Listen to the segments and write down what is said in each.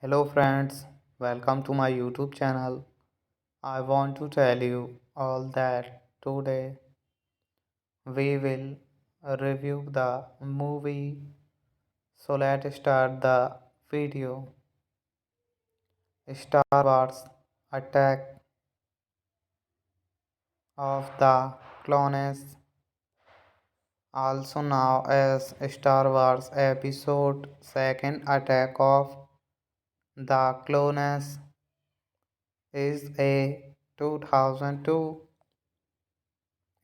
Hello friends, welcome to my YouTube channel. I want to tell you all that today we will review the movie. So let's start the video. Star Wars Attack of the Clones, also known as Star Wars Episode Second Attack of the Clones, is a 2002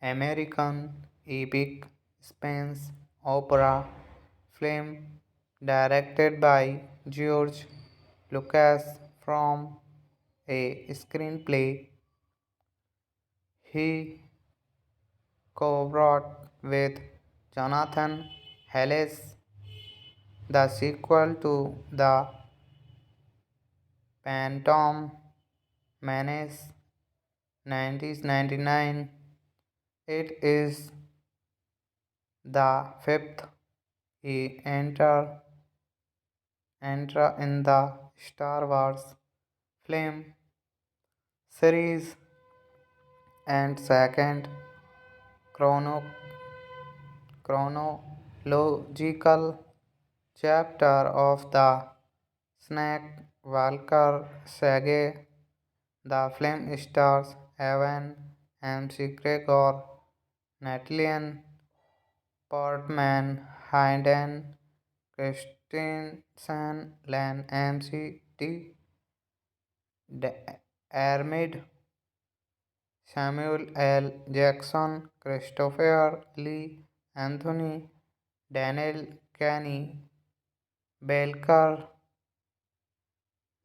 American epic space opera film directed by George Lucas from a screenplay he co-wrote with Jonathan Hayles. The sequel to The Phantom Menace 1999. It is the fifth he enter in the Star Wars film series and second chrono- chronological chapter of the Skywalker saga. The film stars Evan McGregor, Natalie Portman, Hayden Christensen, Len McD, Armid, Samuel L. Jackson, Christopher Lee, Anthony, Daniel Kenny, Belker,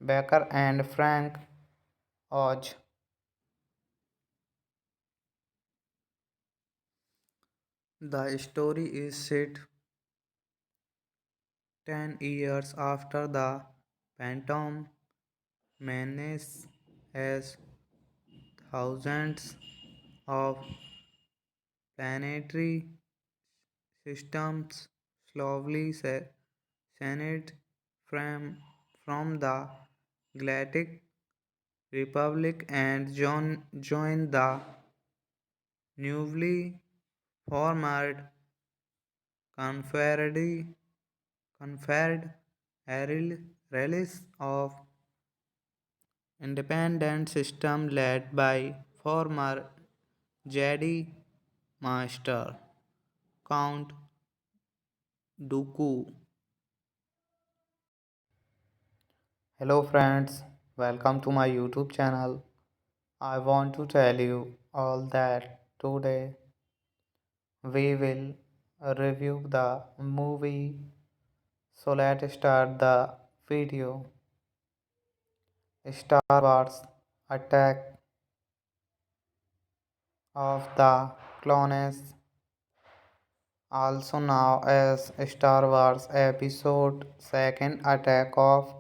Becker, and Frank Oz. The story is set 10 years after the Phantom Menace as thousands of planetary systems slowly separate from the Galactic Republic and join the newly formed Confederate Confederate Release of independent system led by former Jedi Master Count Dooku. Hello friends, welcome to my YouTube channel. I want to tell you all that today we will review the movie. So let's start the video. Star Wars Attack of the Clones, also known as Star Wars Episode Second Attack of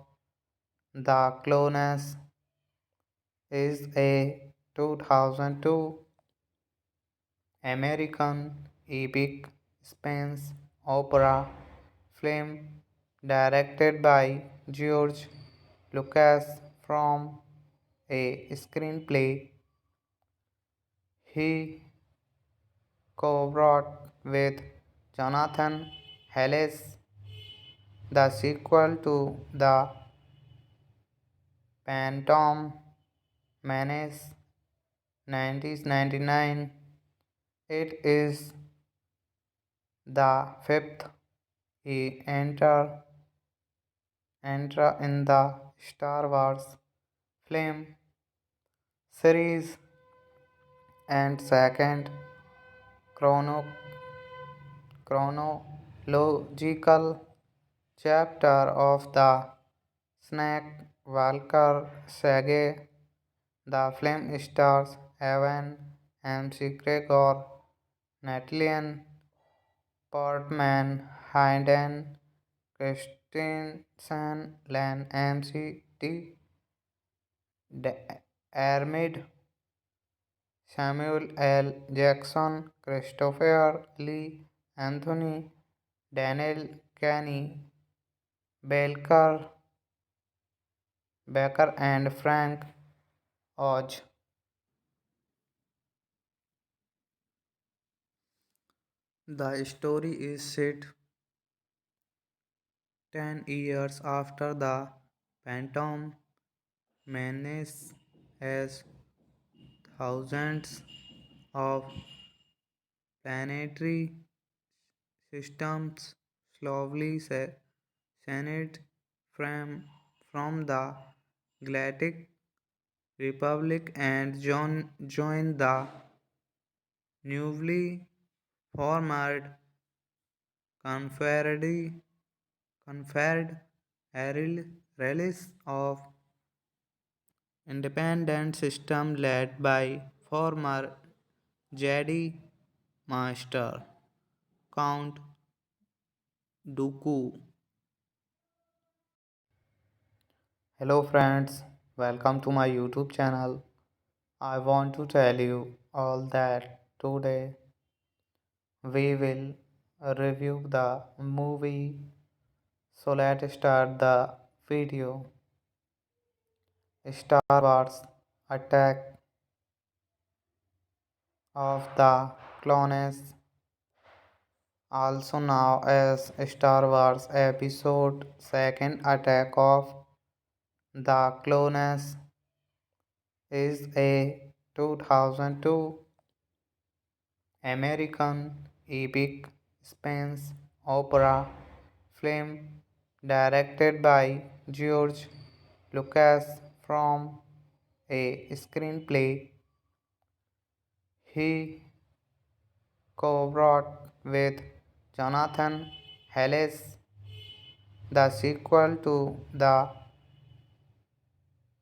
the Clones, is a 2002 American epic space opera film directed by George Lucas from a screenplay he co-wrote with Jonathan Hayles. The sequel to The Phantom Menace 1999. It is the fifth he enter in the Star Wars film series and second chrono- chronological chapter of the Snake Walker saga. The film stars Evan McGregor, Natalie Portman, Hayden Christensen, Len McD, Armid, Samuel L. Jackson, Christopher Lee, Anthony, Daniel Kenny, Belker, Becker, and Frank Oz. The story is set 10 years after the Phantom Menace as thousands of planetary systems slowly separate from the Galactic Republic and join the newly formed Confederate Release of Independent System led by former Jedi Master Count Dooku. Hello friends, welcome to my YouTube channel. I want to tell you all that today we will review the movie. So let's start the video. Star Wars Attack of the Clones, also known as Star Wars Episode Second Attack of the Clones, is a 2002 American epic space opera film directed by George Lucas from a screenplay he co-wrote with Jonathan Hayles. The sequel to The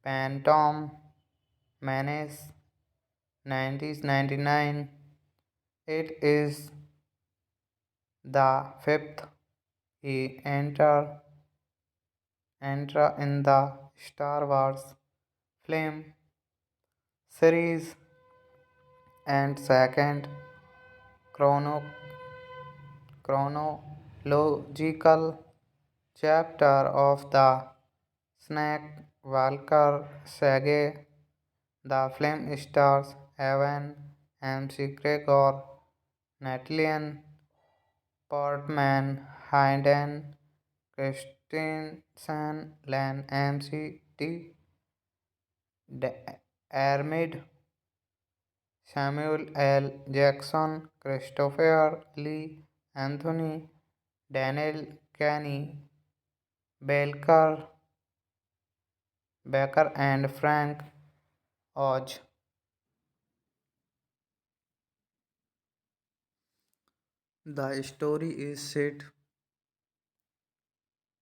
Phantom Menace 1999. It is the fifth he enter in the Star Wars film series and second chrono- chronological chapter of the Snake Walker saga. The film stars Evan McGregor, Natalie Portman, Hayden Christensen, Len McD, Armid, Samuel L. Jackson, Christopher Lee, Anthony, Daniel Kenny, Belker, Becker, and Frank Oz. The story is set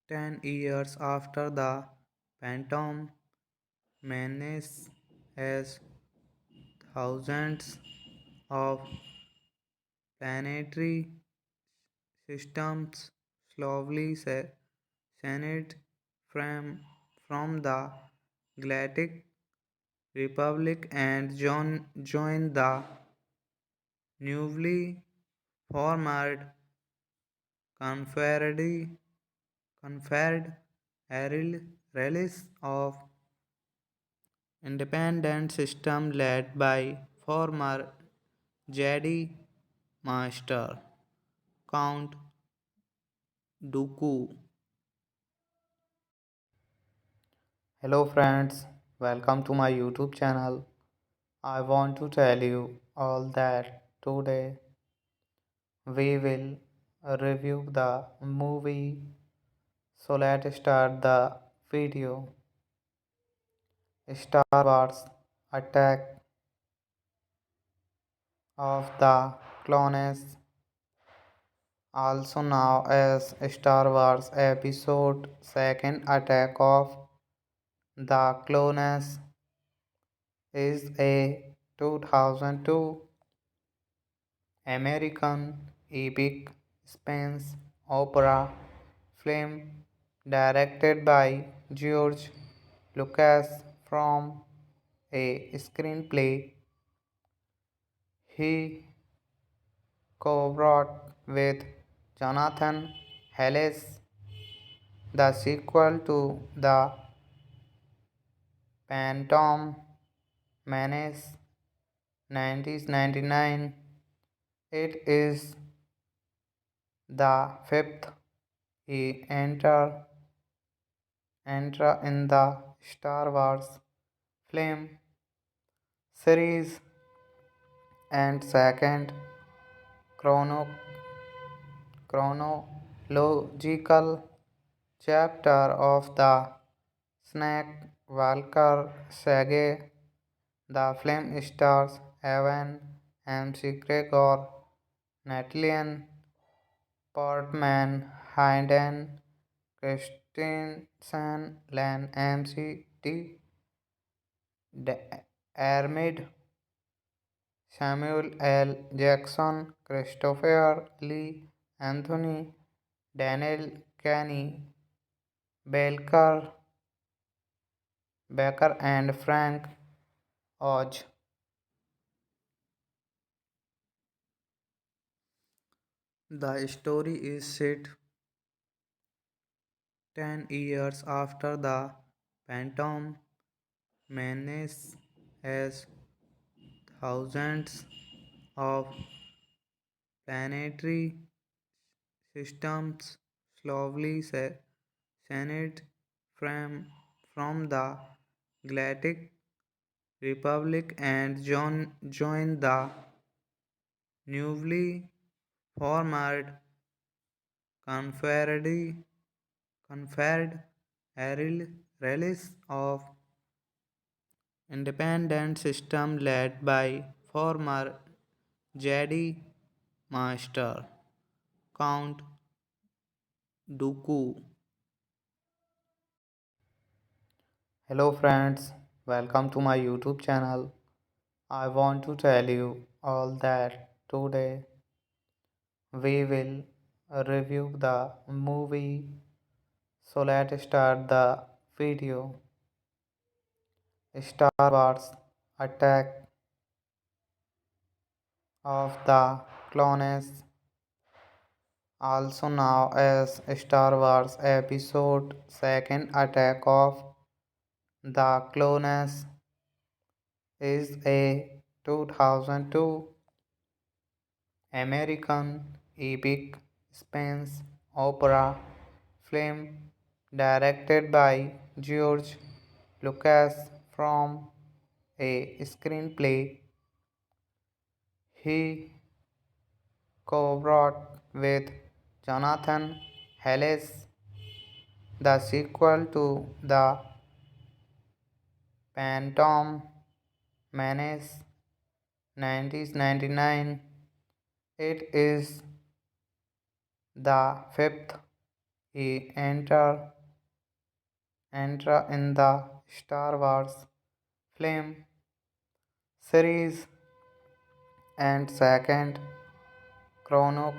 10 years after the Phantom Menace as thousands of planetary systems slowly separate from the Galactic Republic and join the newly formed Confederate Confederate Release of Independent System led by former Jedi Master Count Dooku. Hello friends, welcome to my YouTube channel. I want to tell you all that today we will review the movie. So let's start the video. Star Wars Attack of the Clones, also known as Star Wars Episode Second Attack of the Clones, is a 2002 American epic space opera film directed by George Lucas from a screenplay he co-wrote with Jonathan Hayles. The sequel to The Phantom Menace 1999. It is the fifth enter in the Star Wars film series and second chrono- chronological chapter of the Skywalker saga. The film stars Evan McGregor, Natalie Portman, Hayden Christensen, Len McD, Armid, Samuel L. Jackson, Christopher Lee, Anthony, Daniel Kenny, Belker, Becker, and Frank Oz. The story is set 10 years after the Phantom Menace as thousands of planetary systems slowly separate from the Galactic Republic and join the newly formed Confederate Release of Independent System led by former Jedi Master Count Dooku. Hello friends, welcome to my YouTube channel. I want to tell you all that today we will review the movie. So let's start the video. Star Wars Attack of the Clones, also known as Star Wars Episode Second Attack of the Clones, is a 2002 American epic space opera film directed by George Lucas from a screenplay he co-wrote with Jonathan Hayles. The sequel to The Phantom Menace 1999. It is the fifth he enter in the Star Wars film series and second chrono-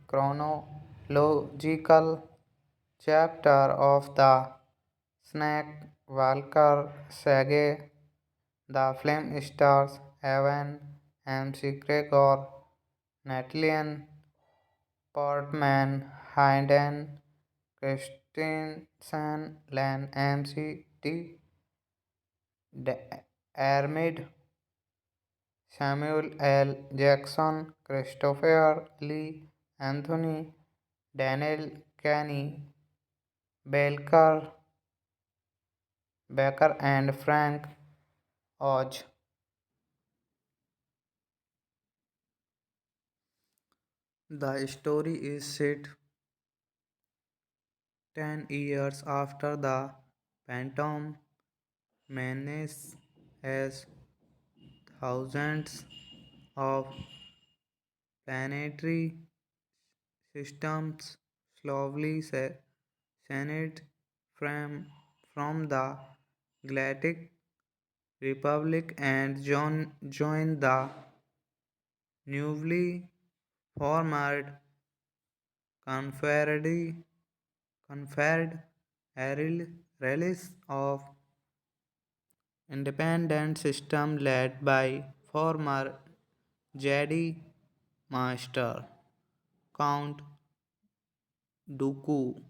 chronological chapter of the Skywalker saga. The film stars Evan McGregor, Natalie Portman, Hayden Christensen, Len McD, Armid, Samuel L. Jackson, Christopher Lee, Anthony, Daniel Kenny, Belker, Becker, and Frank Oz. The story is set 10 years after the Phantom Menace as thousands of planetary systems slowly separate from the Galactic Republic and join the newly formed Confederate Confederate Release of Independent System led by former Jedi Master Count Dooku.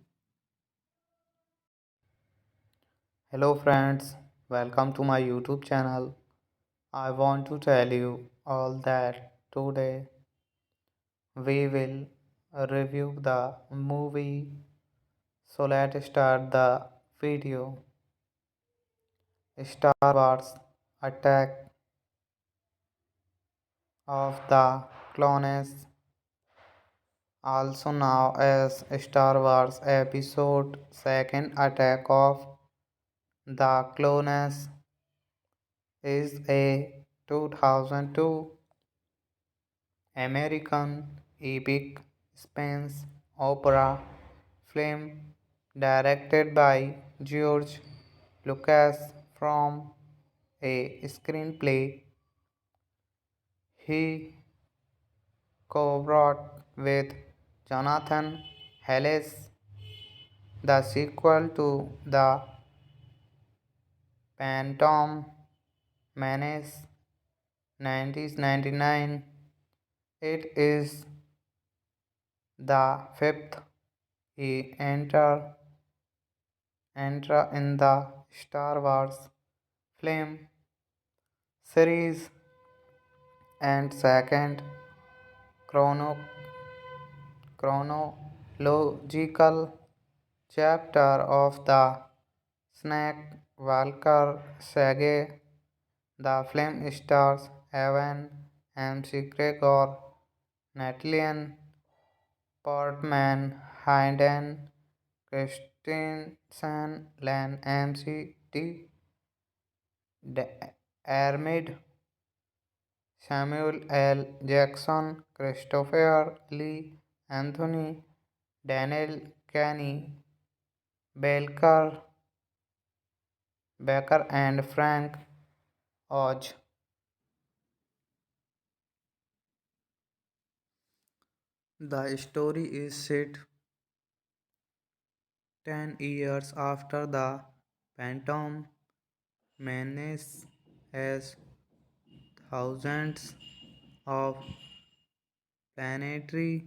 Hello friends, welcome to my YouTube channel. I want to tell you all that today we will review the movie. So let's start the video. Star Wars Attack of the Clones, also known as Star Wars Episode Second Attack of the Clones, is a 2002 American epic space opera film directed by George Lucas from a screenplay he co-wrote with Jonathan Hayles. The sequel to The Phantom Menace 1999. It is the fifth he enter in the Star Wars film series and second chrono- chronological chapter of the Skywalker saga. The film stars Evan McGregor, Natalie Portman, Hayden Christensen, Len McD, Armid, Samuel L. Jackson, Christopher Lee, Anthony, Daniel Kenny, Belker, Becker, and Frank Oz. The story is set 10 years after the Phantom Menace as thousands of planetary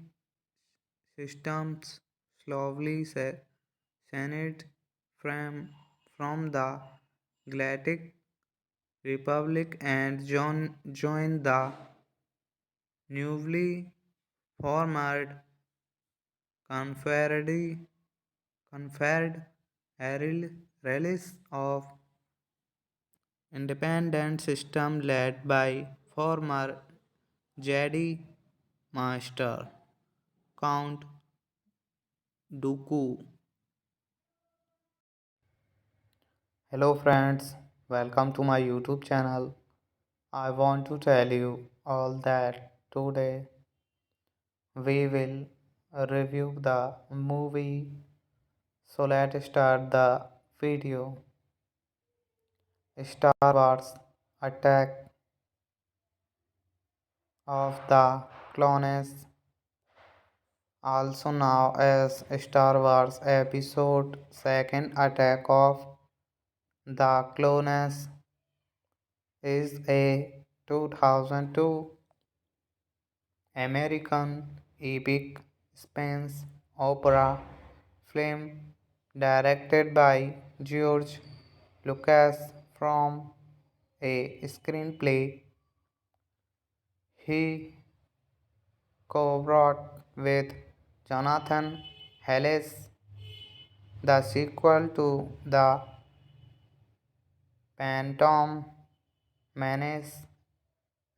systems slowly separate from the Galactic Republic and join the newly formed Confederate Confederate Release of independent system led by former Jedi Master Count Dooku. Hello friends, welcome to my YouTube channel. I want to tell you all that today we will review the movie. So let's start the video. Star Wars Attack of the Clones, also known as Star Wars Episode Second Attack of the Clones, is a 2002 American epic space opera film directed by George Lucas from a screenplay he co-wrote with Jonathan Hayles. The sequel to The Phantom Menace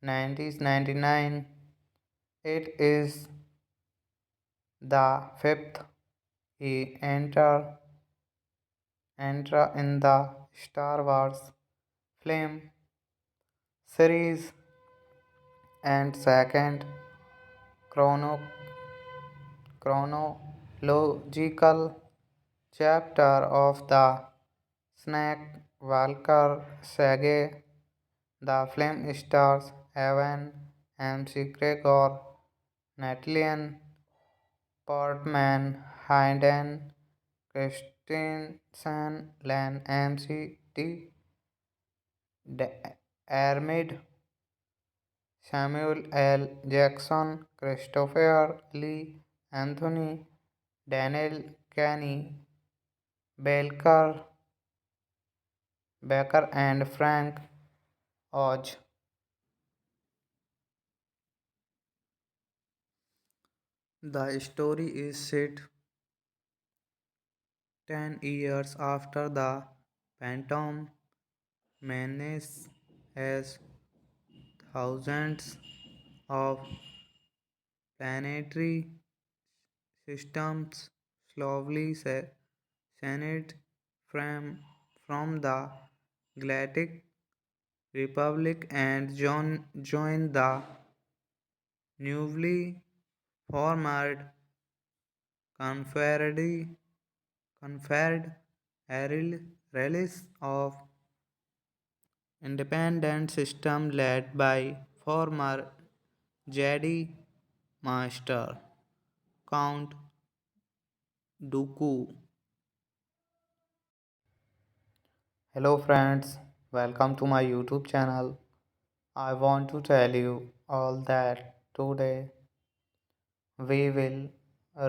1999. It is the fifth he enter in the Star Wars film series and second chrono- chronological chapter of the Snake Walker saga. The film stars Evan McGregor, Natalie Portman, Hayden Christensen, Len McD, Armid, Samuel L. Jackson, Christopher Lee, Anthony, Daniel Kenny, Belker, Becker, and Frank Oz. The story is set 10 years after the Phantom Menace as thousands of planetary systems slowly separate from the Galactic Republic and join the newly formed Confederate Confederate Release of Independent System led by former Jedi Master Count Dooku. Hello friends, welcome to my YouTube channel. I want to tell you all that today we will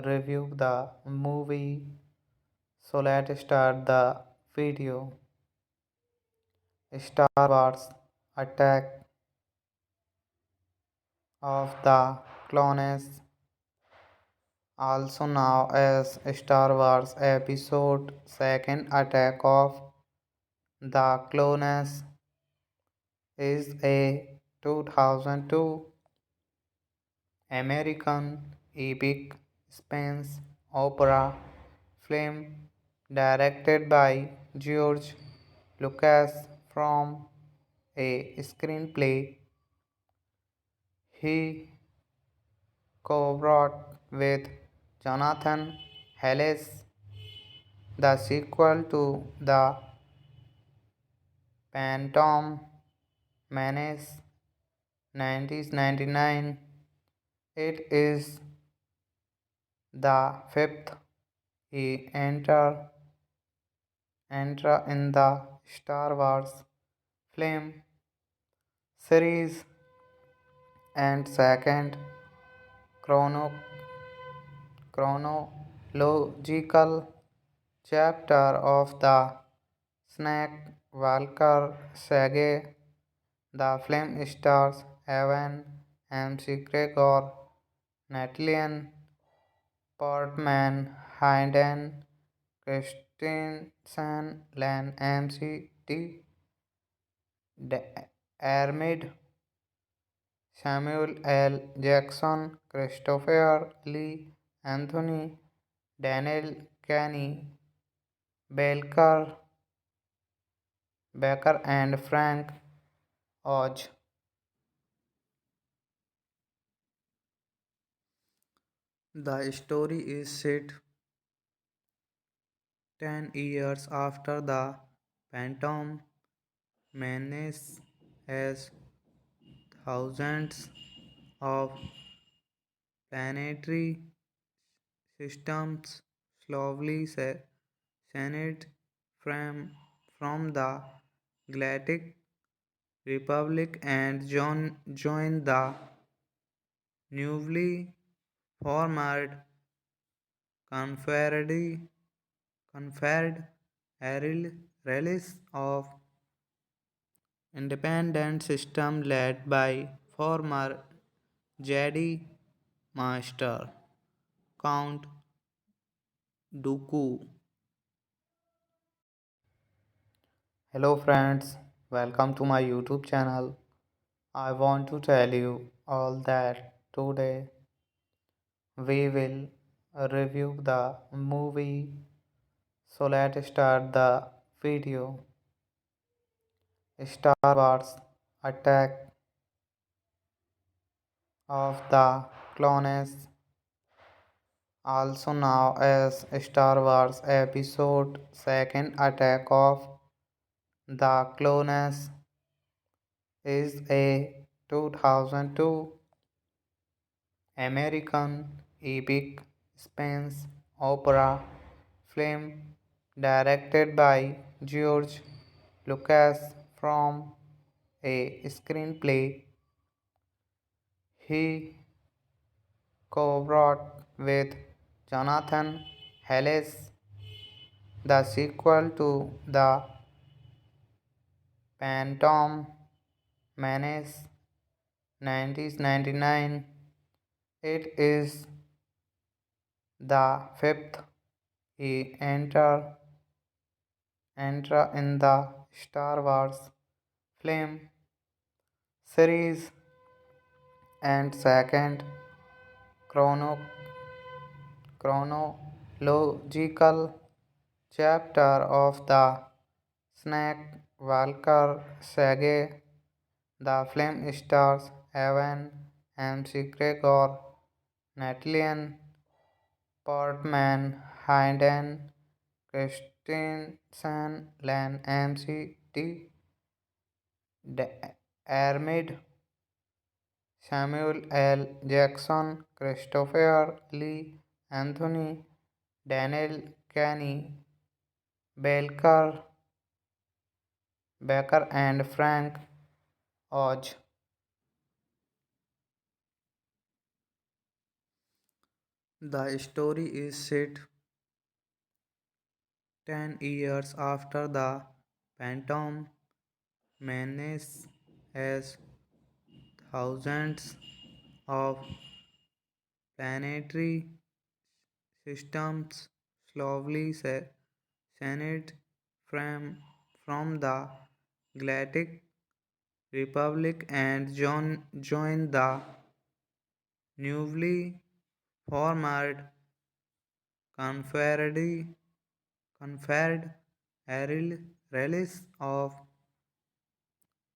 review the movie. So let's start the video. Star Wars Attack of the Clones, also known as Star Wars Episode Second Attack of the Clones, is a 2002 American epic space opera film directed by George Lucas from a screenplay he co-wrote with Jonathan Hayles. The sequel to The Phantom Menace 1999. It is the fifth he enter in the Star Wars film series and second chrono- chronological chapter of the Snake Walker saga. The film stars Evan McGregor, Natalie Portman, Hayden Christensen, Len McD, Armid, Samuel L. Jackson, Christopher Lee, Anthony, Daniel Kenny, Belker, Becker, and Frank Oz. The story is set 10 years after the Phantom Menace as thousands of planetary systems slowly separate from the Galactic Republic and join the newly formed Confederate Confederate Release of Independent System led by former Jedi Master Count Dooku. Hello friends, welcome to my YouTube channel. I want to tell you all that today we will review the movie. So let's start the video. Star Wars Attack of the Clones, also known as Star Wars Episode Second Attack of the Clones, is a 2002 American epic space opera film directed by George Lucas from a screenplay he co-wrote with Jonathan Hayles. The sequel to The Phantom Menace 1999. It is the fifth enter in the Star Wars film series and second chrono- chronological chapter of the Skywalker saga. The film stars Evan McGregor, Natalie Portman, Hayden Christensen, Len McD, Armid, Samuel L. Jackson, Christopher Lee, Anthony, Daniel Kenny, Belker, Becker, and Frank Oz. The story is set 10 years after the Phantom Menace as thousands of planetary systems slowly separate from the Galactic Republic and join the newly formed Confederate Release of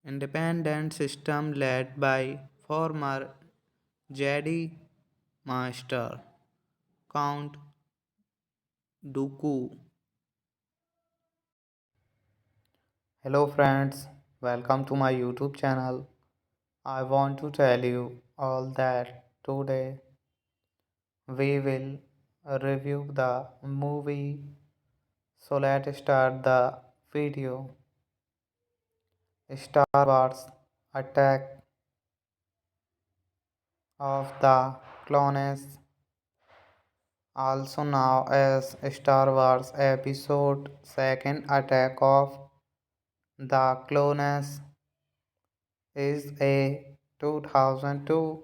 Independent System led by former Jedi Master Count Dooku. Hello friends, welcome to my YouTube channel. I want to tell you all that today we will review the movie. So let's start the video. Star Wars Attack of the Clones, also known as Star Wars Episode Second Attack of the Clones, is a 2002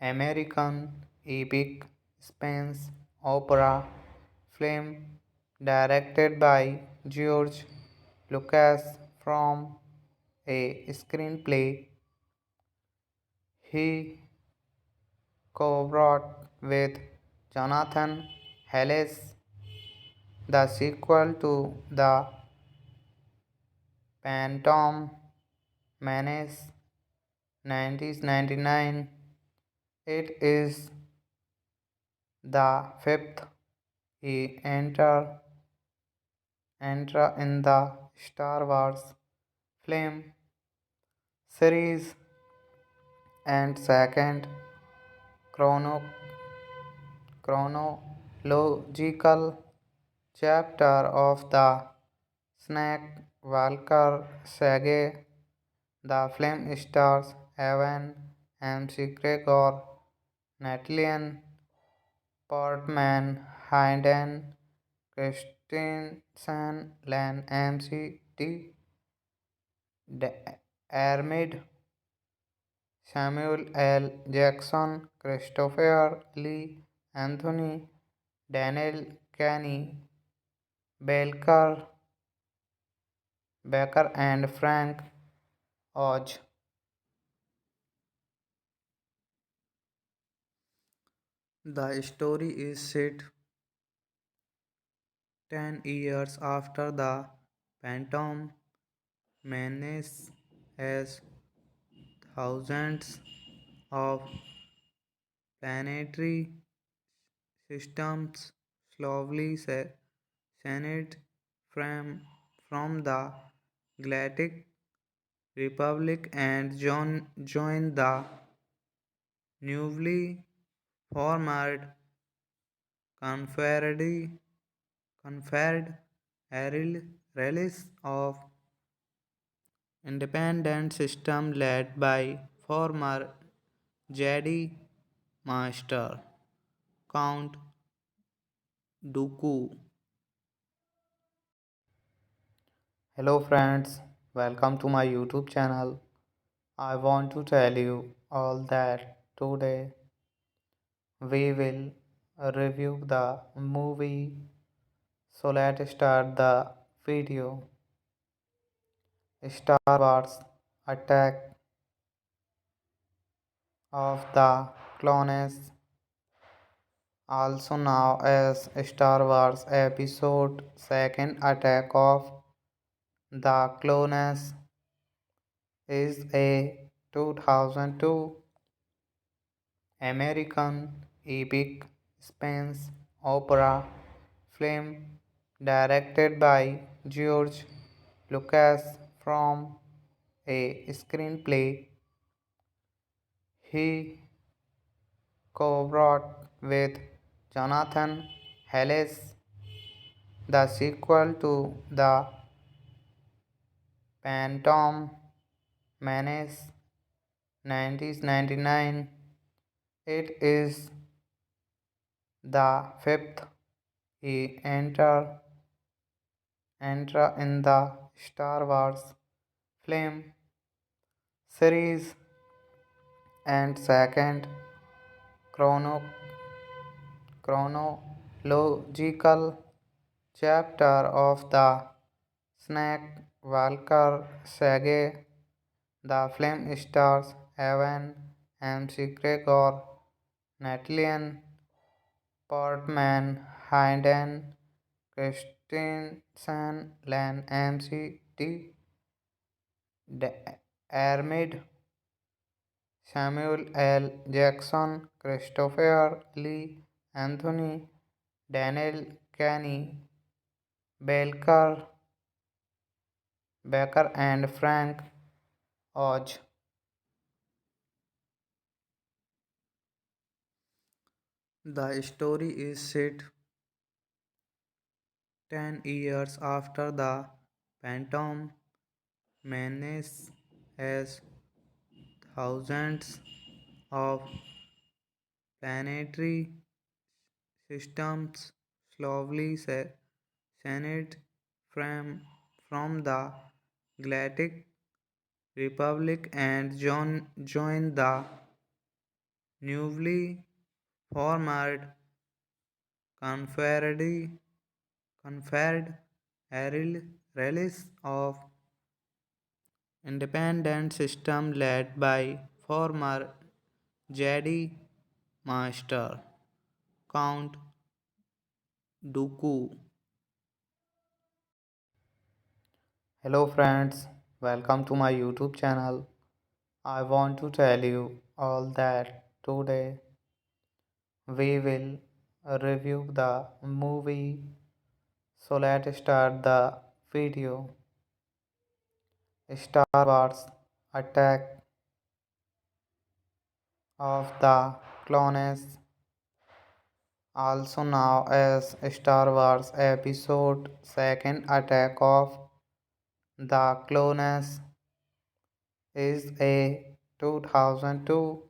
American epic space opera film directed by George Lucas from a screenplay he co-wrote with Jonathan Hayles. The sequel to The Phantom Menace 1999. It is the fifth he enter in the Star Wars film series and second chrono- chronological chapter of the Skywalker saga. The film stars Evan McGregor, Natalie Portman, Hayden Christensen, Len McD, Armid, Samuel L. Jackson, Christopher Lee, Anthony, Daniel Kenny, Belker, Becker, and Frank Oz. The story is set 10 years after the Phantom Menace as thousands of planetary systems slowly separate from the Galactic Republic and join the newly formed Confederate Release of Independent System led by former Jedi Master Count Dooku. Hello friends, welcome to my YouTube channel. I want to tell you all that today we will review the movie. So let's start the video. Star Wars Attack of the Clones, also known as Star Wars Episode Second Attack of the Clones, is a 2002 American epic space opera film directed by George Lucas from a screenplay he co-wrote with Jonathan Hayles. The sequel to The Phantom Menace 1999. It is the fifth he enter in the Star Wars film series and second chrono- chronological chapter of the Skywalker saga. The film stars Evan McGregor, Natalie Portman, Hayden Christensen, Len McD, Armid, Samuel L. Jackson, Christopher Lee, Anthony, Daniel Kenny, Belker, Becker, and Frank Oz. The story is set 10 years after the Phantom Menace as thousands of planetary systems slowly separate from the Galactic Republic and join the newly formed Confederate Release of independent system led by former Jedi Master Count Dooku. Hello friends, welcome to my YouTube channel. I want to tell you all that today we will review the movie. So let's start the video. Star Wars Attack of the Clones, also known as Star Wars Episode Second Attack of the Clones, is a 2002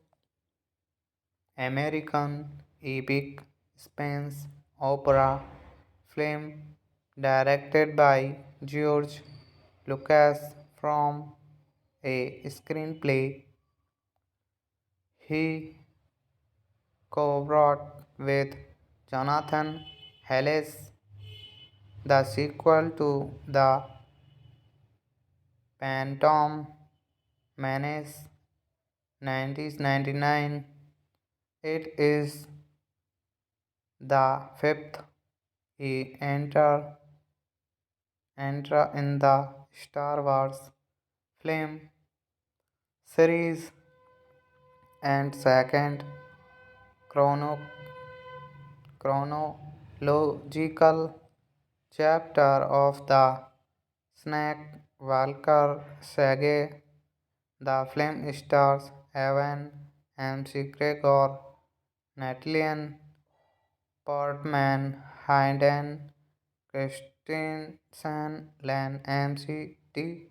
American epic space opera film directed by George Lucas from a screenplay he co-wrote with Jonathan Hayles. The sequel to The Phantom Menace 1999. It is the fifth he enter in the Star Wars film series and second chrono- chronological chapter of the Snake Walker saga. The film stars Evan McGregor, Natalie Portman, Hayden Christensen, Len McD,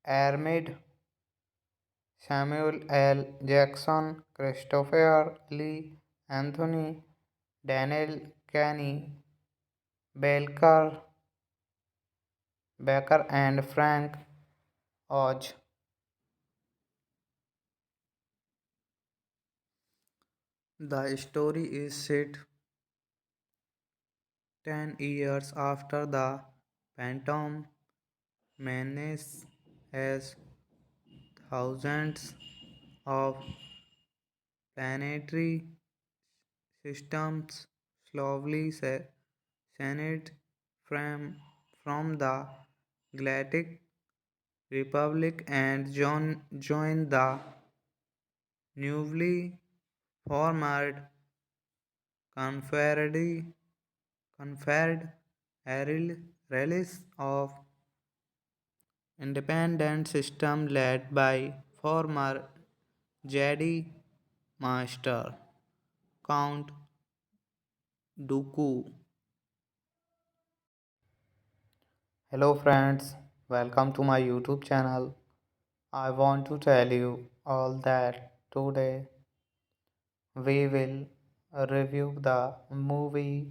Armid, Samuel L. Jackson, Christopher Lee, Anthony, Daniel Kenny, Belker, Becker, and Frank Oz. The story is set 10 years after the Phantom Menace as thousands of planetary systems slowly separate from the Galactic Republic and join the newly formed Confederate Confederate Release of Independent System led by former Jedi Master Count Dooku. Hello friends, welcome to my YouTube channel. I want to tell you all that today we will review the movie.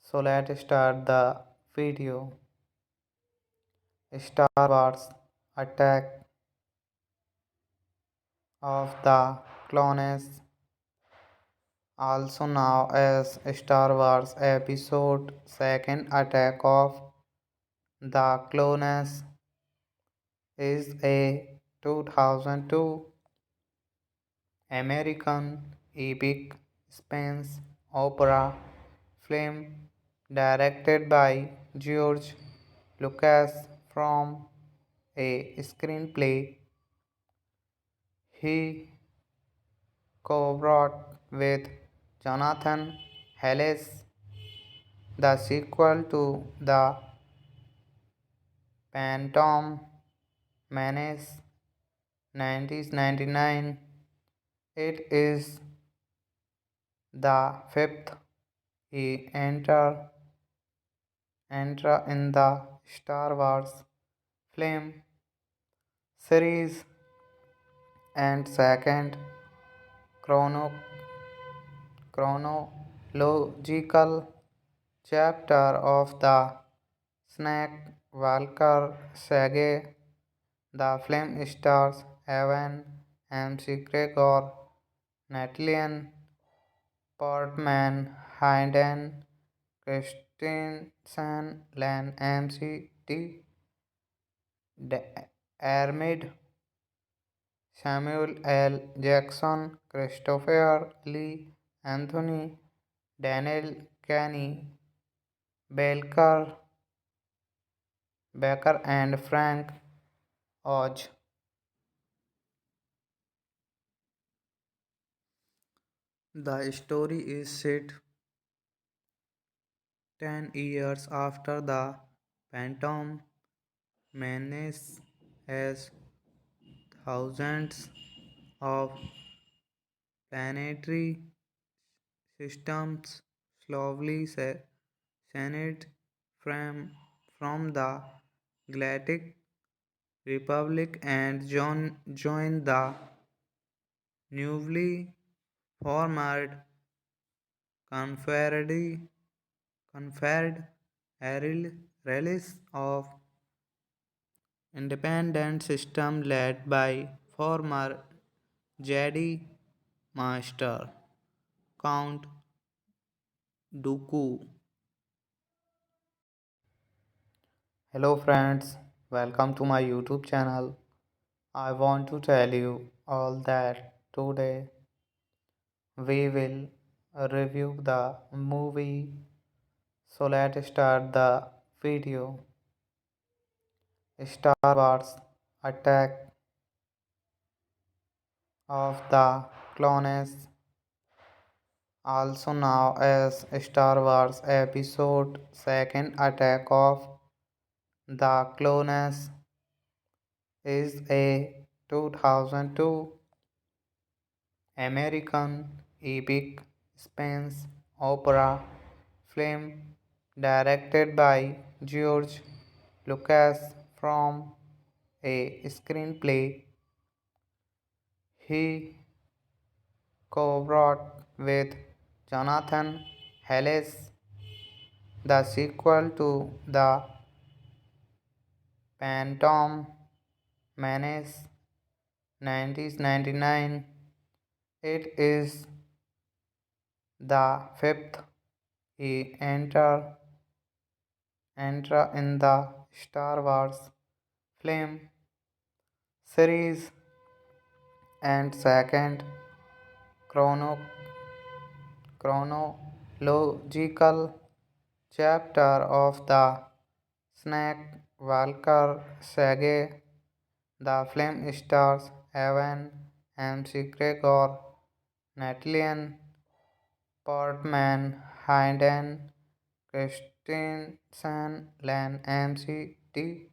So let's start the video. Star Wars Attack of the Clones, also known as Star Wars Episode Second Attack of the Clones, is a 2002 American epic space opera film directed by George Lucas from a screenplay he co-wrote with Jonathan Hayles. The sequel to The Phantom Menace 1999. It is the fifth he enter in the Star Wars film series and second chrono- chronological chapter of the Snake Walker saga. The film stars Evan McGregor, Natalie Portman, Hayden Christensen, Len McD, Armid, Samuel L. Jackson, Christopher Lee, Anthony, Daniel Kenny, Belker, Becker, and Frank Oz. The story is set 10 years after the Phantom Menace as thousands of planetary systems slowly separate from the Galactic Republic and join the newly formed Confederate Confederate Release of Independent System led by former Jedi Master Count Dooku. Hello friends, welcome to my YouTube channel. I want to tell you all that today we will review the movie. So let's start the video. Star Wars Attack of the Clones, also known as Star Wars Episode Second Attack of the Clones, is a 2002 American epic space opera film directed by George Lucas from a screenplay he co-wrote with Jonathan Hayles. The sequel to The Phantom Menace 1999. It is the fifth enter in the Star Wars film series and second chrono- chronological chapter of the Skywalker saga. The film stars Evan McGregor, Natalie Portman, Hayden Christensen, Len McD,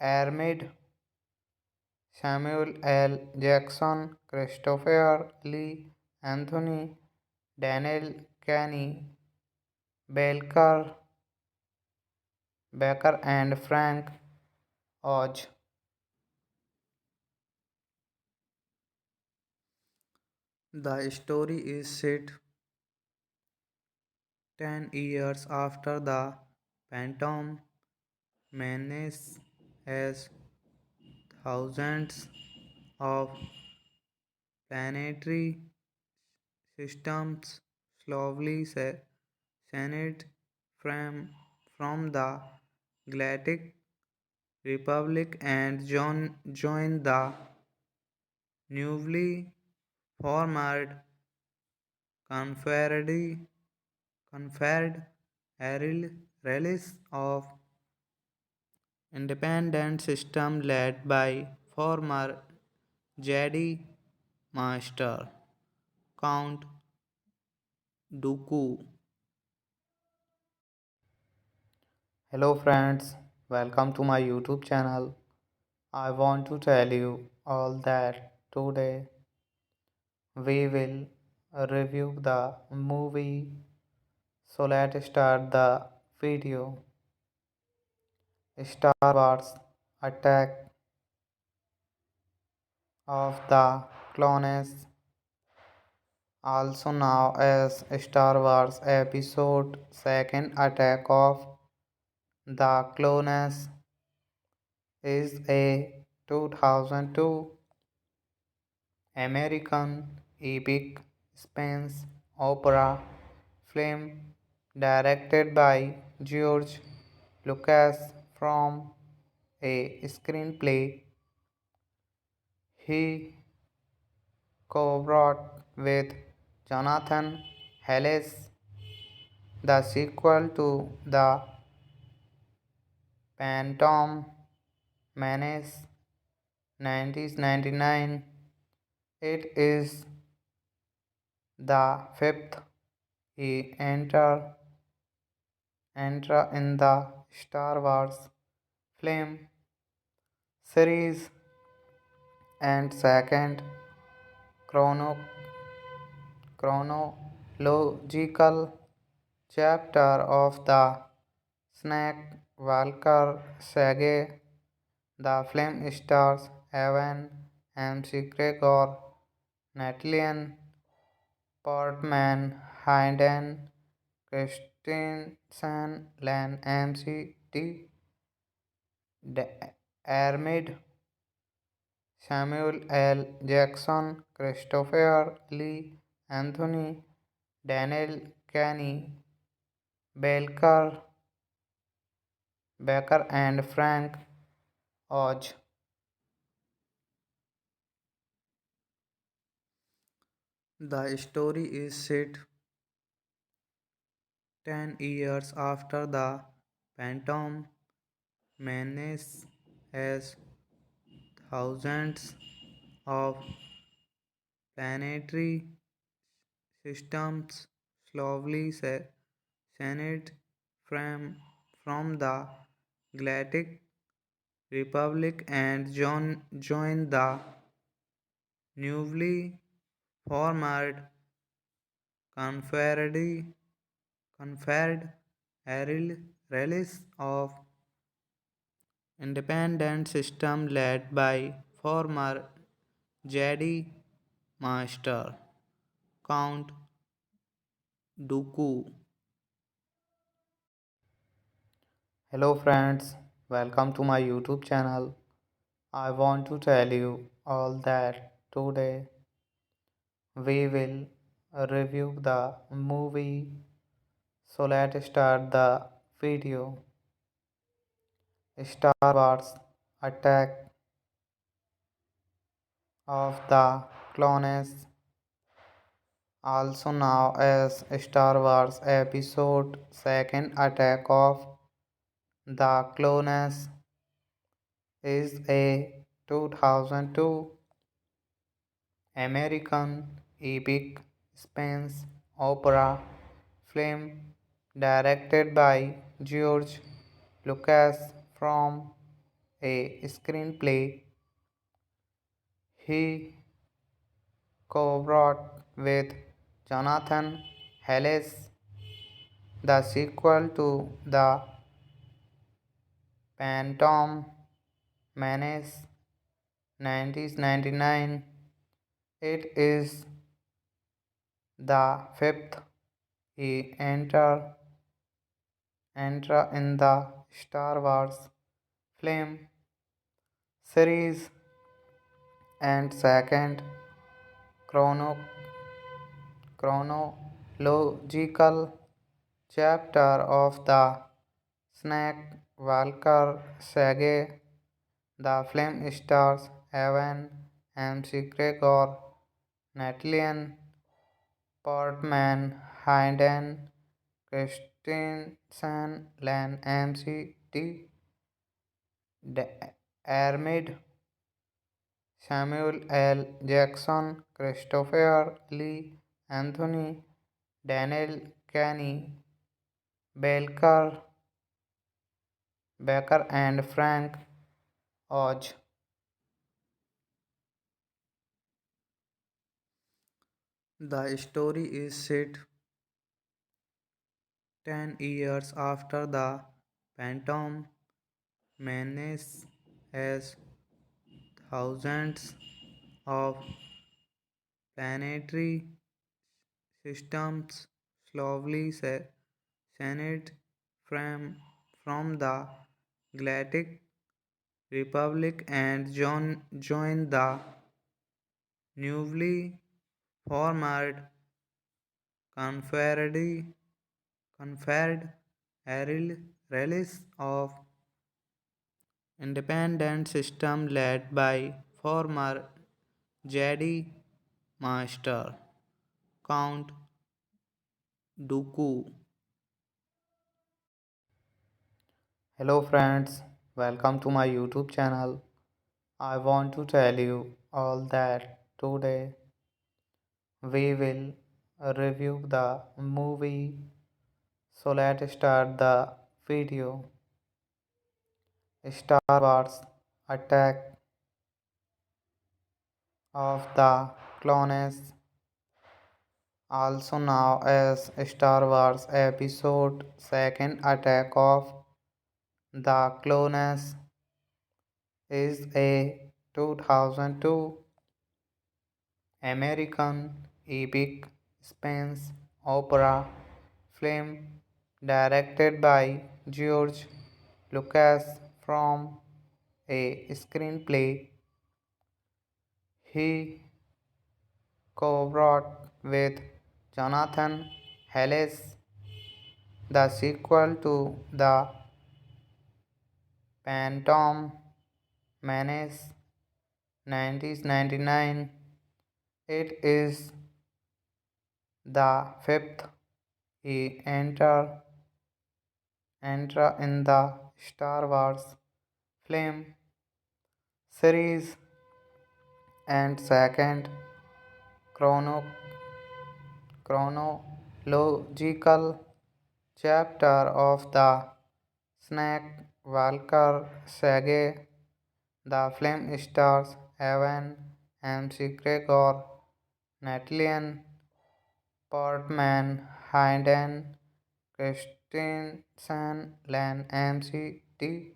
Armid, Samuel L. Jackson, Christopher Lee, Anthony, Daniel Kenny, Belker, Becker, and Frank Oz. The story is set 10 years after the Phantom Menace as thousands of planetary systems slowly separate from the Galactic Republic and join the newly formed Confederate Release of Independent System led by former Jedi Master Count Dooku. Hello friends, welcome to my YouTube channel. I want to tell you all that today we will review the movie. So let's start the video. Star Wars Attack of the Clones, also known as Star Wars Episode Second Attack of the Clones, is a 2002 American epic space opera film directed by George Lucas from a screenplay he co-wrote with Jonathan Hayles. The sequel to The Phantom Menace 1999. It is the fifth he enter in the Star Wars film series and second chrono- chronological chapter of the Skywalker saga. The film stars Evan McGregor, Natalie Portman, Hayden Christensen, Len McD, Armid, Samuel L. Jackson, Christopher Lee, Anthony, Daniel Kenny, Belker, Becker, and Frank Oz. The story is set 10 years after the Phantom Menace as thousands of planetary systems slowly separate from the Galactic Republic and join the newly formed Confederate Release of Independent System led by former Jedi Master Count Dooku. Hello friends, welcome to my YouTube channel. I want to tell you all that today we will review the movie. So let's start the video. Star Wars Attack of the Clones, also known as Star Wars Episode Second Attack of the Clones, is a 2002 American epic space opera film directed by George Lucas from a screenplay he co-wrote with Jonathan Hayles. The sequel to The Phantom Menace 1999. It is the fifth he enter in the Star Wars film series and second chrono- chronological chapter of the Skywalker saga. The film stars Evan McGregor, Natalie Portman, Hayden Christensen, Len McD, Armid, Samuel L. Jackson, Christopher Lee, Anthony, Daniel Kenny, Belker, Becker, and Frank Oz. The story is set 10 years after the Phantom Menace as thousands of planetary systems slowly separate from the Galactic Republic and join the newly formed Confederate Confederate Release of independent system led by former Jedi Master Count Dooku. Hello friends, welcome to my YouTube channel. I want to tell you all that today we will review the movie. So let's start the video. Star Wars Attack of the Clones, also known as Star Wars Episode Second Attack of the Clones, is a 2002 American epic space opera film directed by George Lucas from a screenplay he co-wrote with Jonathan Hayles. The sequel to The Phantom Menace 1999. It is the fifth he enter in the Star Wars film series and second chrono- chronological chapter of the Snake Walker saga. The film stars Evan McGregor, Natalie Portman, Hayden Christensen, Len McD,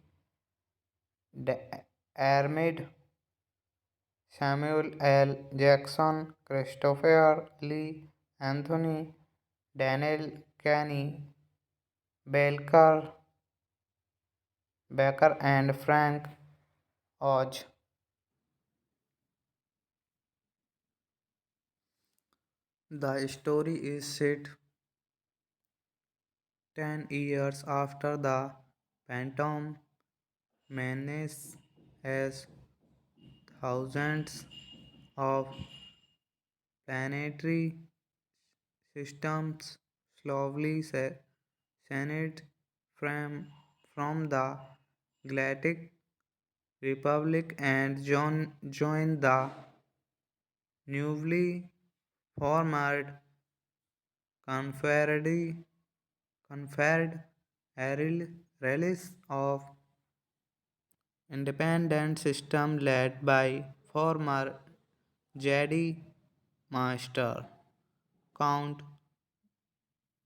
Armid, Samuel L. Jackson, Christopher Lee, Anthony, Daniel Kenny, Belker, Becker, and Frank Oz. The story is set 10 years after the Phantom Menace as thousands of planetary systems slowly separate from the Galactic Republic and join the newly formed Confederate Confederate Release of Independent System led by former Jedi Master Count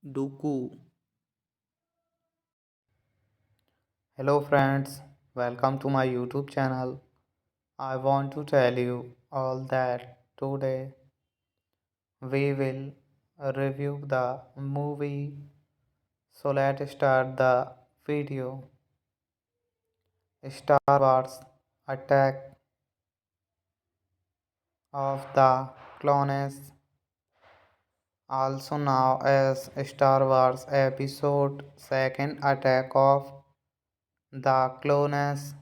Dooku. Hello friends, welcome to my YouTube channel. I want to tell you all that today we will review the movie. So let's start the video. Star Wars Attack of the Clones, also known as Star Wars Episode Second Attack of the Clones,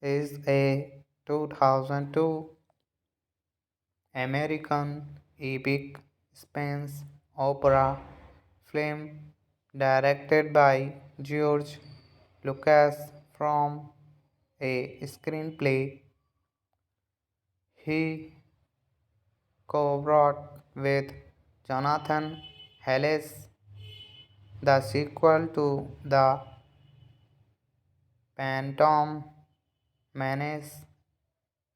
is a 2002 American epic space opera film directed by George Lucas from a screenplay he co-wrote with Jonathan Hayles. The sequel to The Phantom Menace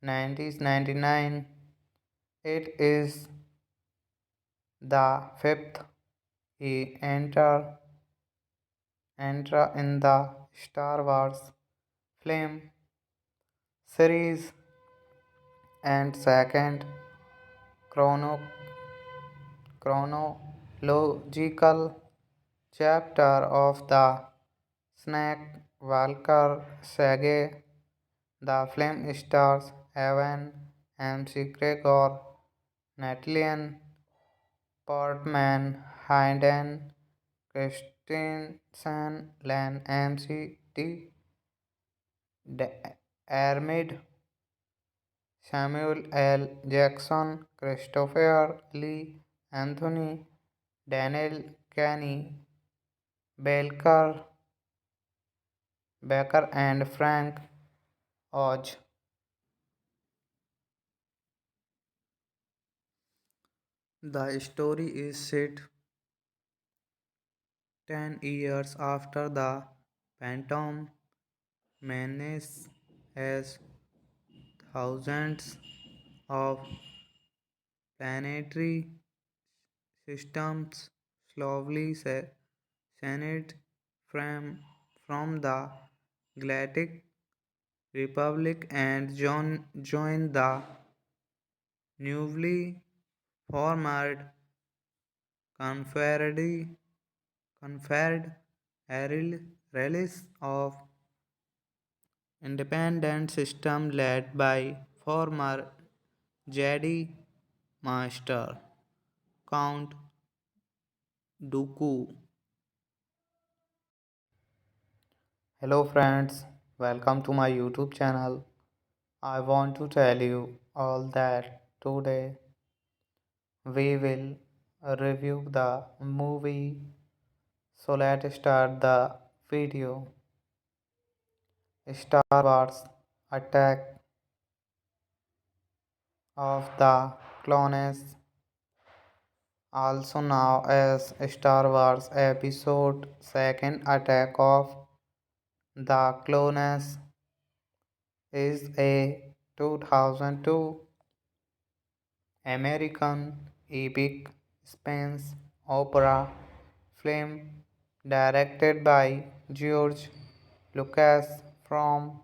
1999. It is the fifth he enter in the Star Wars film series and second chrono- chronological chapter of the Snake Walker saga. The film stars Evan McGregor, Natalie Portman, Hayden Christensen, Len McD, Armid, Samuel L. Jackson, Christopher Lee, Anthony, Daniel Kenny, Belker, Becker, and Frank Oz. The story is set 10 years after the Phantom Menace as thousands of planetary systems slowly senate from the Galactic Republic and join the newly formed Confederate Confederate Release of Independent System led by former Jedi Master Count Dooku. Hello friends, welcome to my YouTube channel. I want to tell you all that today we will review the movie. So let's start the video. Star Wars Attack of the Clones, also known as Star Wars Episode Second Attack of the Clones, is a 2002 American epic space opera film directed by George Lucas from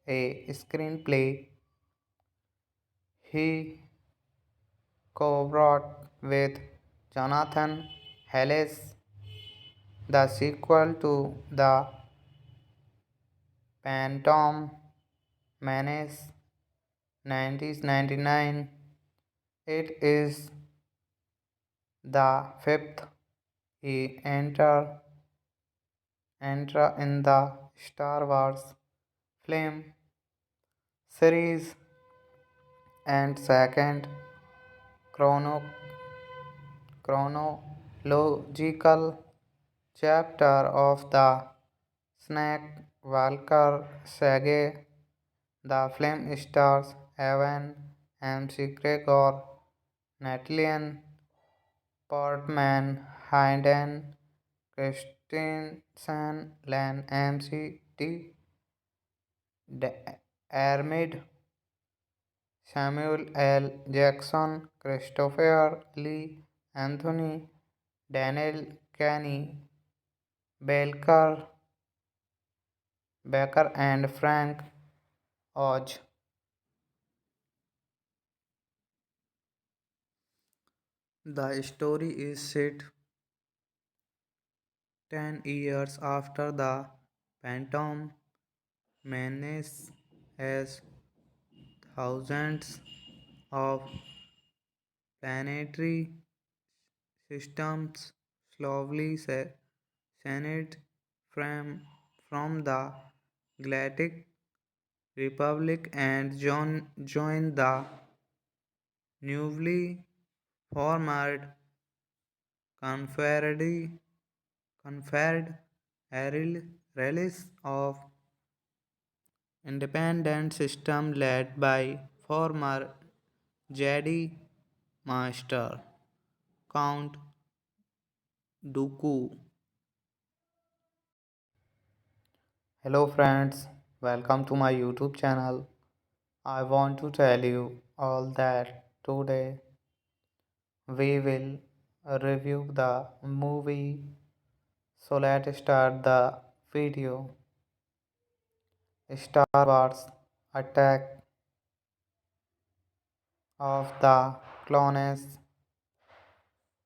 a screenplay he co-wrote with Jonathan Hayles. The sequel to The Phantom Menace 1999. It is the fifth enter in the Star Wars film series and second chrono- chronological chapter of the Skywalker saga. The film stars Evan McGregor, Natalie Portman, Hayden Christensen, Len McD, Armid, Samuel L. Jackson, Christopher Lee, Anthony, Daniel Kenny, Belker, Becker, and Frank Oz. The story is set 10 years after the Phantom Menace as thousands of planetary systems slowly senate from the Galactic Republic and join the newly formed Confederate Release of Independent System led by former Jedi Master Count Dooku. Hello friends, welcome to my YouTube channel. I want to tell you all that today we will review the movie. So let's start the video. Star Wars Attack of the Clones,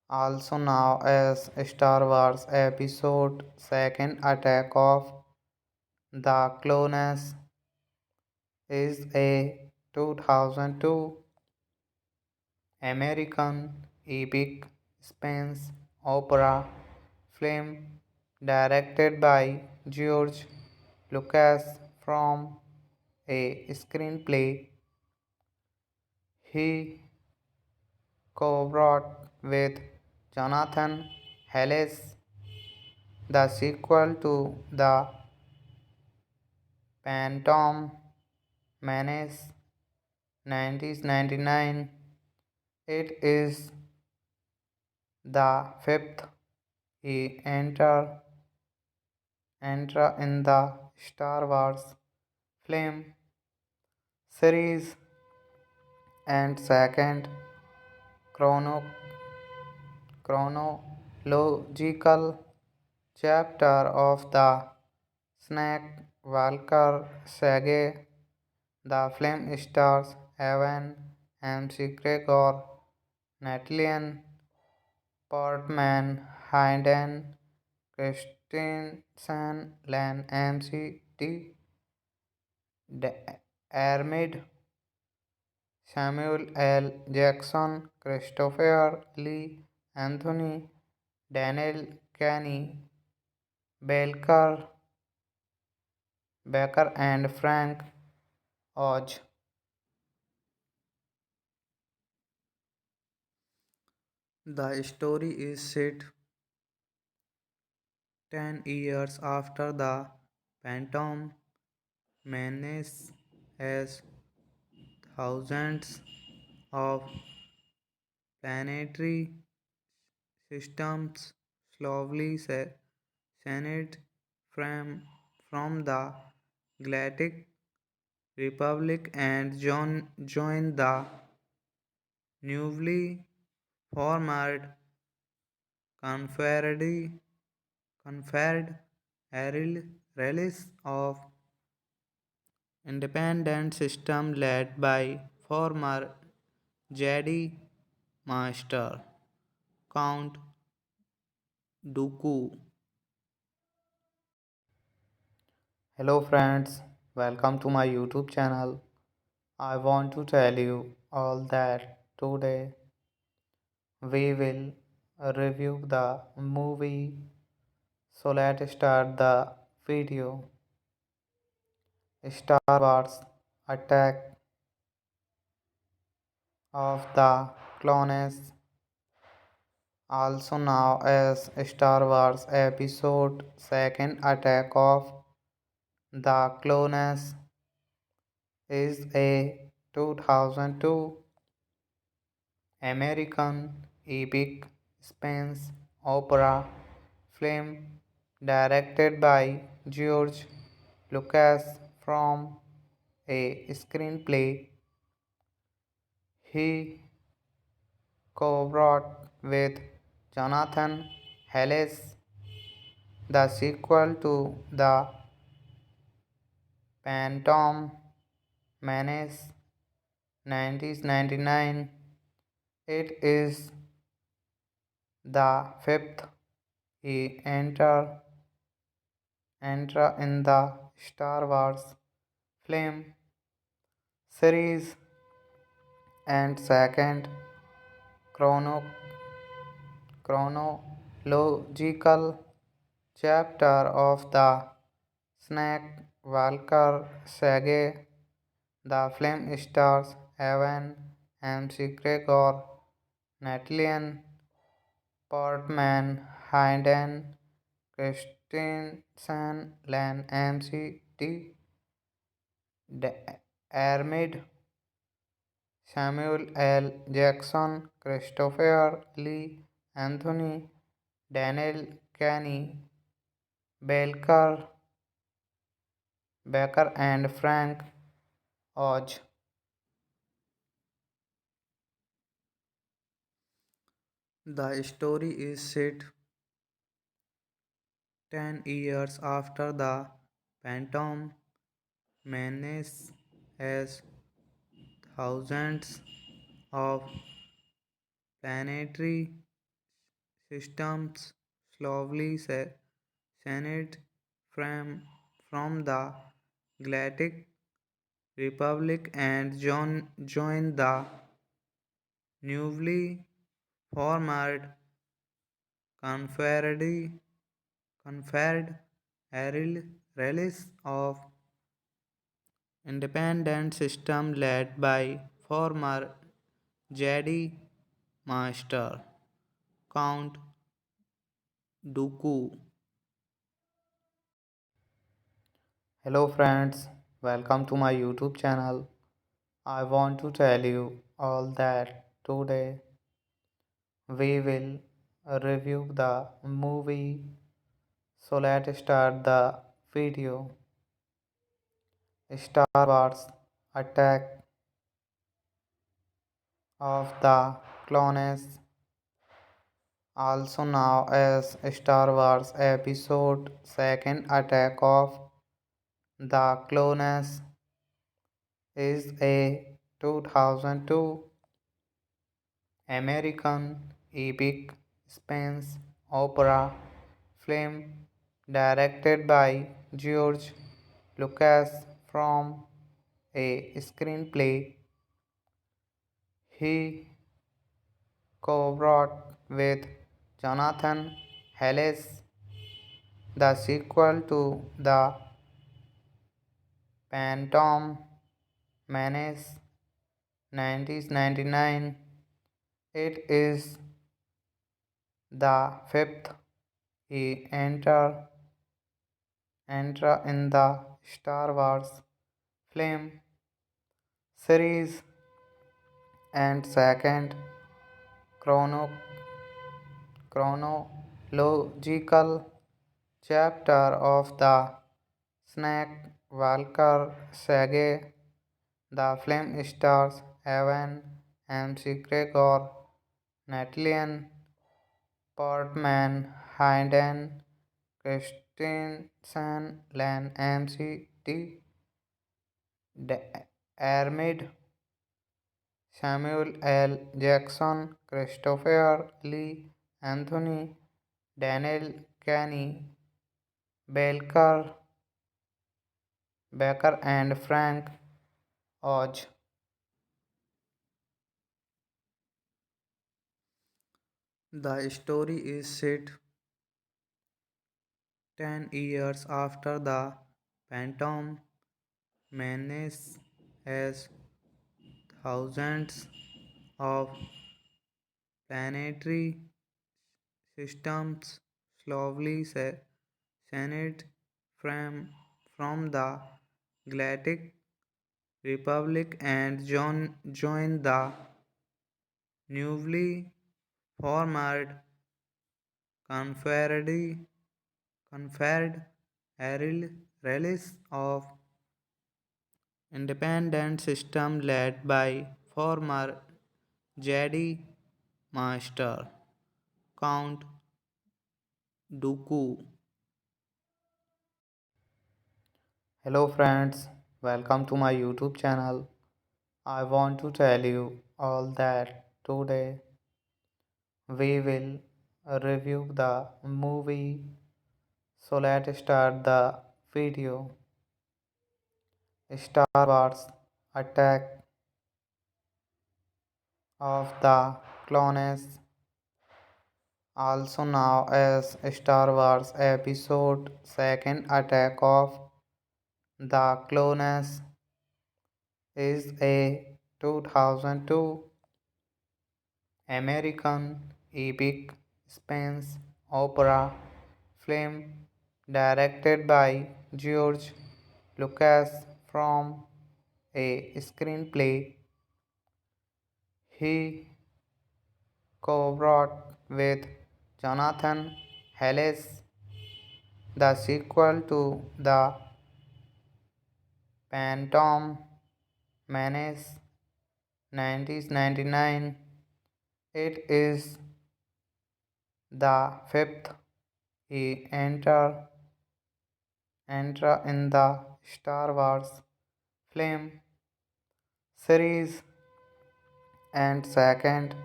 also known as Star Wars Episode Second Attack of the Clones, is a 2002 American epic space opera film directed by George Lucas from a screenplay he co-wrote with Jonathan Hayles. The sequel to The Phantom Menace 1999. It is the fifth he enter in the Star Wars film series and second chrono- chronological chapter of the Skywalker saga. The film stars Evan McGregor, Natalie Portman, Hayden Christensen, Len McD, Armid, Samuel L. Jackson, Christopher Lee, Anthony, Daniel Kenny, Belker, Becker, and Frank Oz. The story is set 10 years after the Phantom Menace as thousands of planetary systems slowly separate from the Galactic Republic and join the newly formed Confederate Release of Independent System led by former Jedi Master Count Dooku. Hello friends, welcome to my YouTube channel. I want to tell you all that today we will review the movie. So let's start the video. Star Wars Attack of the Clones, also known as Star Wars Episode Second Attack of the Clones, is a 2002 American epic space opera film directed by George Lucas from a screenplay he co-wrote with Jonathan Hayles. The sequel to The Phantom Menace 1999. It is the fifth he enter in the Star Wars film series and second chrono- chronological chapter of the Skywalker saga. The film stars Evan McGregor, Natalie Portman, Hayden Christensen, Len McD, Armid, Samuel L. Jackson, Christopher Lee, Anthony, Daniel Kenny, Belker, Becker, and Frank Oz. The story is set 10 years after the Phantom Menace as thousands of planetary systems slowly separate from the Galactic Republic and join the newly formed Confederate Confederate Release of independent system led by former Jedi Master Count Dooku. Hello friends, welcome to my YouTube channel. I want to tell you all that today we will review the movie. So let's start the video. Star Wars Attack of the Clones, also known as Star Wars Episode Second Attack of the Clones, is a 2002 American epic space opera film directed by George Lucas from a screenplay he co-wrote with Jonathan Hayles. The sequel to The Phantom Menace 1999. It is the fifth he enter in the Star Wars film series and second chrono- chronological chapter of the Snake Walker saga. The film stars Evan McGregor, Natalie Portman, Hayden Christensen, Len McD, Armid, Samuel L. Jackson, Christopher Lee, Anthony, Daniel Kenny, Belker, Becker, and Frank Oz. The story is set 10 years after the Phantom Menace as thousands of planetary systems slowly separate from the Galactic Republic and join the newly formed Confederate Confederate Release of Independent System led by former Jedi Master Count Dooku. Hello friends, welcome to my YouTube channel. I want to tell you all that today we will review the movie. So let's start the video. Star Wars Attack of the Clones, also known as Star Wars Episode Second Attack of the Clones, is a 2002 American epic space opera film directed by George Lucas from a screenplay he co-wrote with Jonathan Hayles. The sequel to The Phantom Menace 1999. It is the fifth he enter in the Star Wars film series and second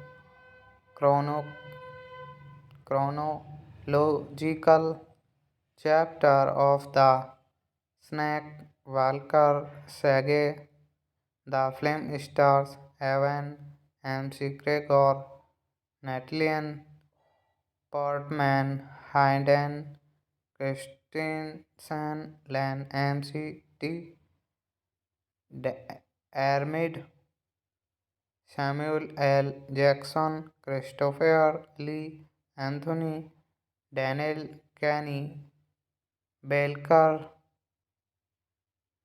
chrono- chronological chapter of the Snake Walker saga. The film stars Evan McGregor, Natalie Portman, Hayden Christensen, Len McD, Armid, Samuel L. Jackson, Christopher Lee, Anthony, Daniel Kenny, Belker,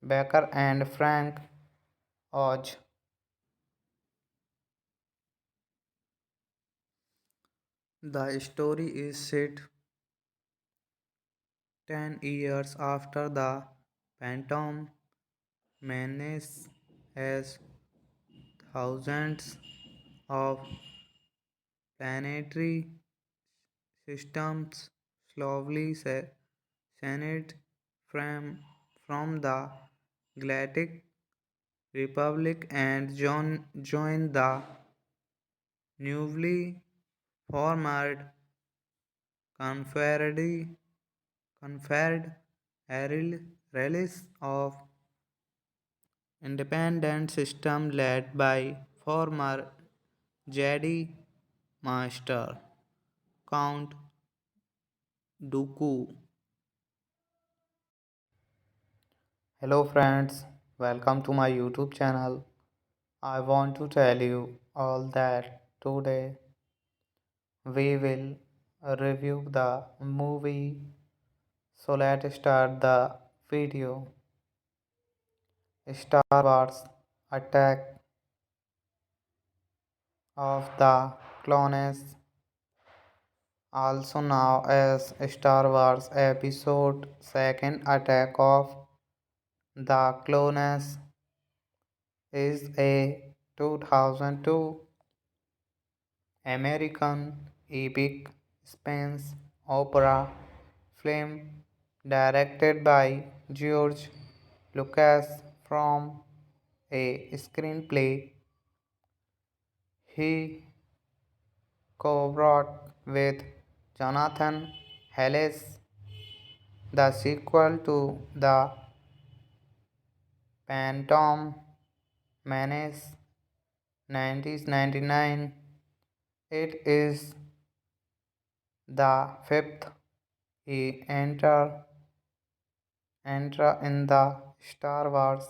Becker, and Frank Oz. The story is set 10 years after the Phantom Menace as thousands of planetary systems slowly separate from the Galactic Republic and join the newly formed Confederate Confederate Release of Independent System led by former Jedi Master Count Dooku. Hello friends, welcome to my YouTube channel. I want to tell you all that today we will review the movie. So let's start the video. Star Wars Attack of the Clones, also known as Star Wars Episode Second Attack of the Clones, is a 2002 American epic space opera film directed by George Lucas from a screenplay he co-wrote with Jonathan Hayles. The sequel to The Phantom Menace 1999. It is the fifth enter in the Star Wars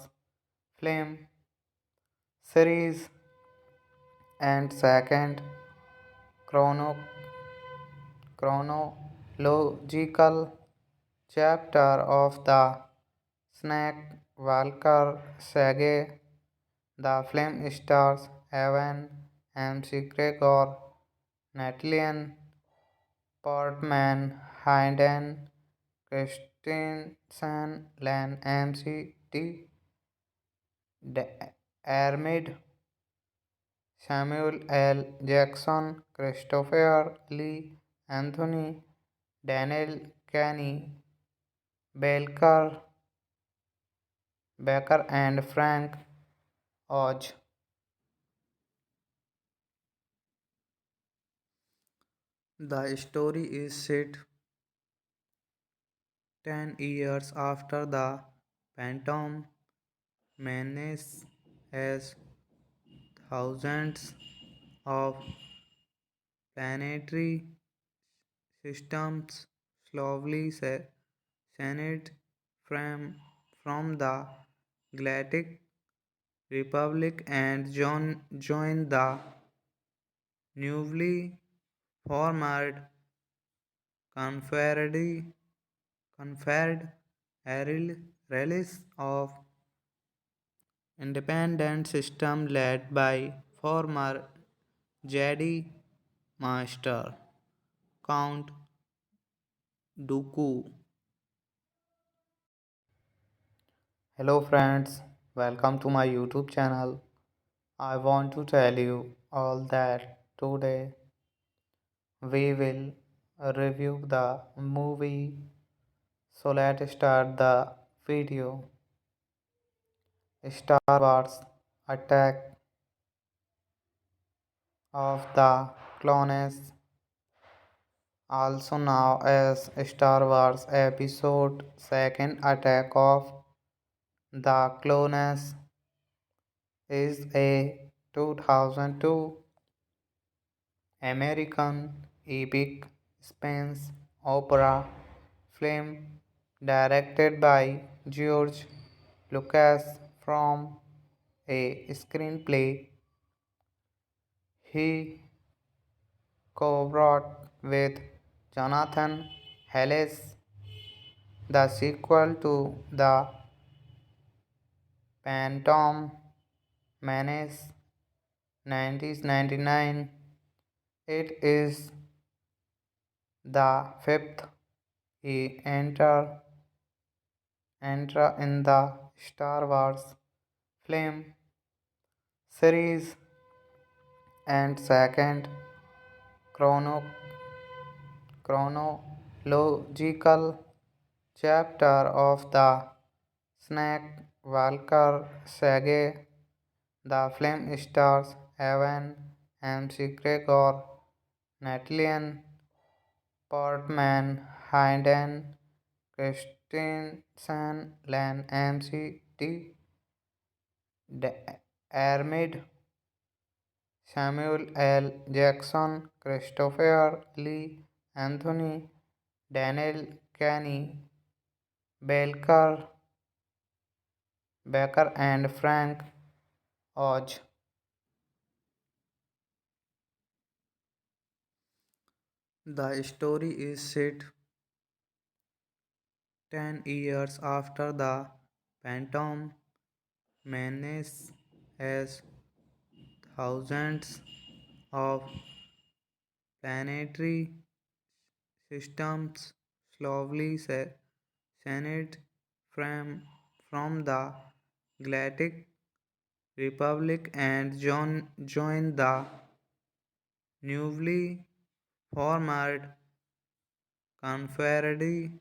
film series and second chrono- chronological chapter of the Skywalker saga. The film stars Evan McGregor, Natalie Portman, Hayden Christensen, Len McD, Armid, Samuel L. Jackson, Christopher Lee, Anthony, Daniel Kenny, Belker, Becker, and Frank Oz. The story is set 10 years after the Phantom Menace as thousands of planetary systems slowly separate from the Galactic Republic and join the newly formed Confederate Release of Independent System led by former Jedi Master Count Dooku. Hello friends, welcome to my YouTube channel. I want to tell you all that today we will review the movie. So let's start the video. Star Wars Attack of the Clones, also known as Star Wars Episode Second Attack of the Clones, is a 2002 American epic space opera film directed by George Lucas from a screenplay he co-wrote with Jonathan Hayles. The sequel to The Phantom Menace 1999. It is the fifth he enter in the Star Wars film series and second chrono- chronological chapter of the Skywalker saga. The film stars Evan McGregor, Natalie Portman, Hayden Christensen, Len McD, Armid, Samuel L. Jackson, Christopher Lee, Anthony, Daniel Kenny, Belker, Becker, and Frank Oz. The story is set 10 years after the Phantom Menace as thousands of planetary systems slowly separate from the Galactic Republic and join the newly formed Confederate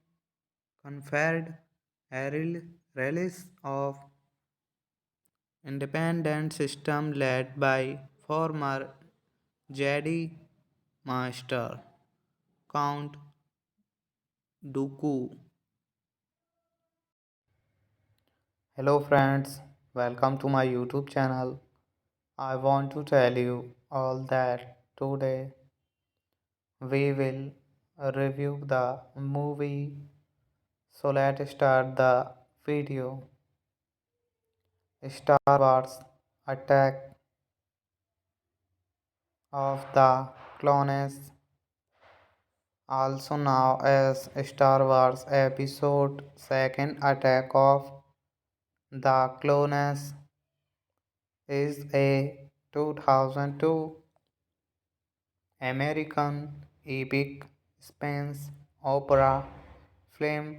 Confederate Release of Independent System led by former Jedi Master Count Dooku. Hello friends, welcome to my YouTube channel. I want to tell you all that today we will review the movie. So let's start the video. Star Wars Attack of the Clones, also known as Star Wars Episode Second Attack of the Clones, is a 2002 American epic space opera film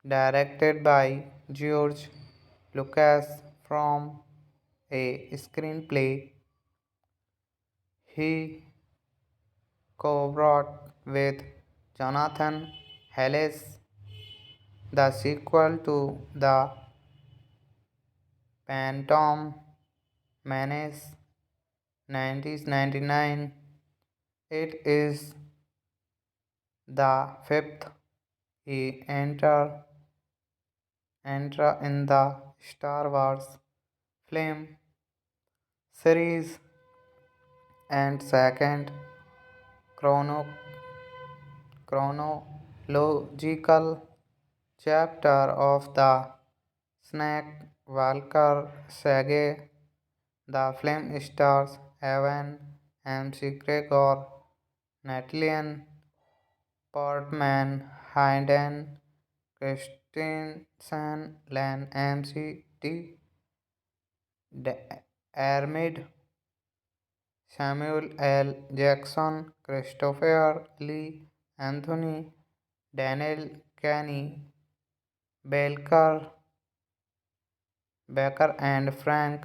directed by George Lucas from a screenplay he co-wrote with Jonathan Hayles. The sequel to The Phantom Menace 1999. It is the fifth he enter in the Star Wars film series and second chrono- chronological chapter of the Skywalker saga. The film stars Evan McGregor, Natalie Portman, Hayden Christensen, Len McD, Armid, Samuel L. Jackson, Christopher Lee, Anthony, Daniel Kenny, Belker, Becker, and Frank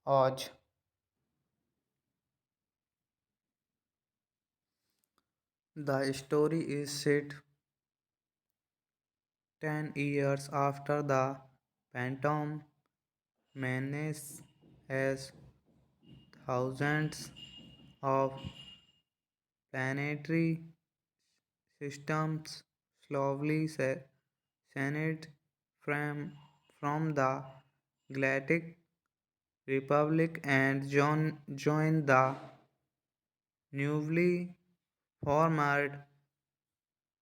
Oz. The story is set 10 years after the Phantom Menace as thousands of planetary systems slowly separate from the Galactic Republic and join the newly formed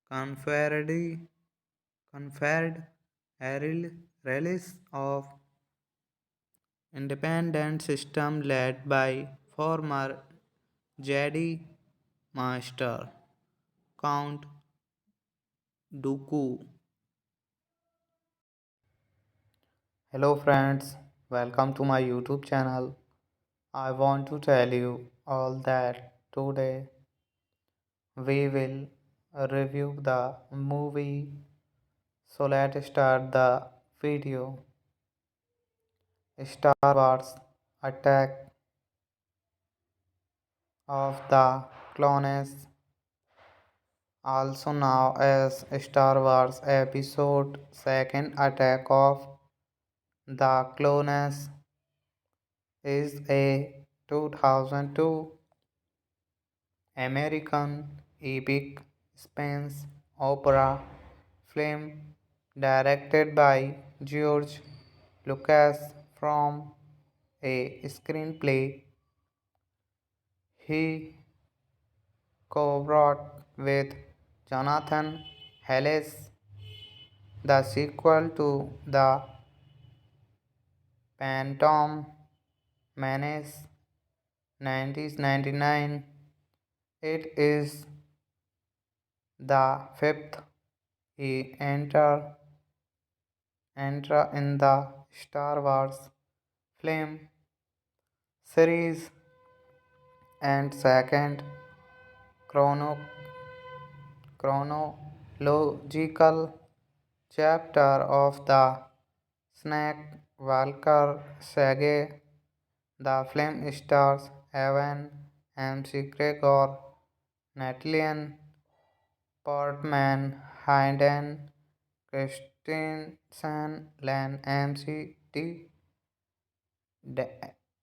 Confederate Confederate Release of independent system led by former Jedi Master Count Dooku. Hello friends, welcome to my YouTube channel. I want to tell you all that today we will review the movie. So let's start the video. Star Wars Attack of the Clones, also known as Star Wars Episode Second Attack of the Clones, is a 2002 American epic space opera film directed by George Lucas from a screenplay he co-wrote with Jonathan Hayles. The sequel to The Phantom Menace 1999. It is the fifth he enter in the Star Wars film series and second chrono- chronological chapter of the Snake Walker saga. The film stars Evan McGregor, Natalie Portman, Hayden Christensen, Len McD,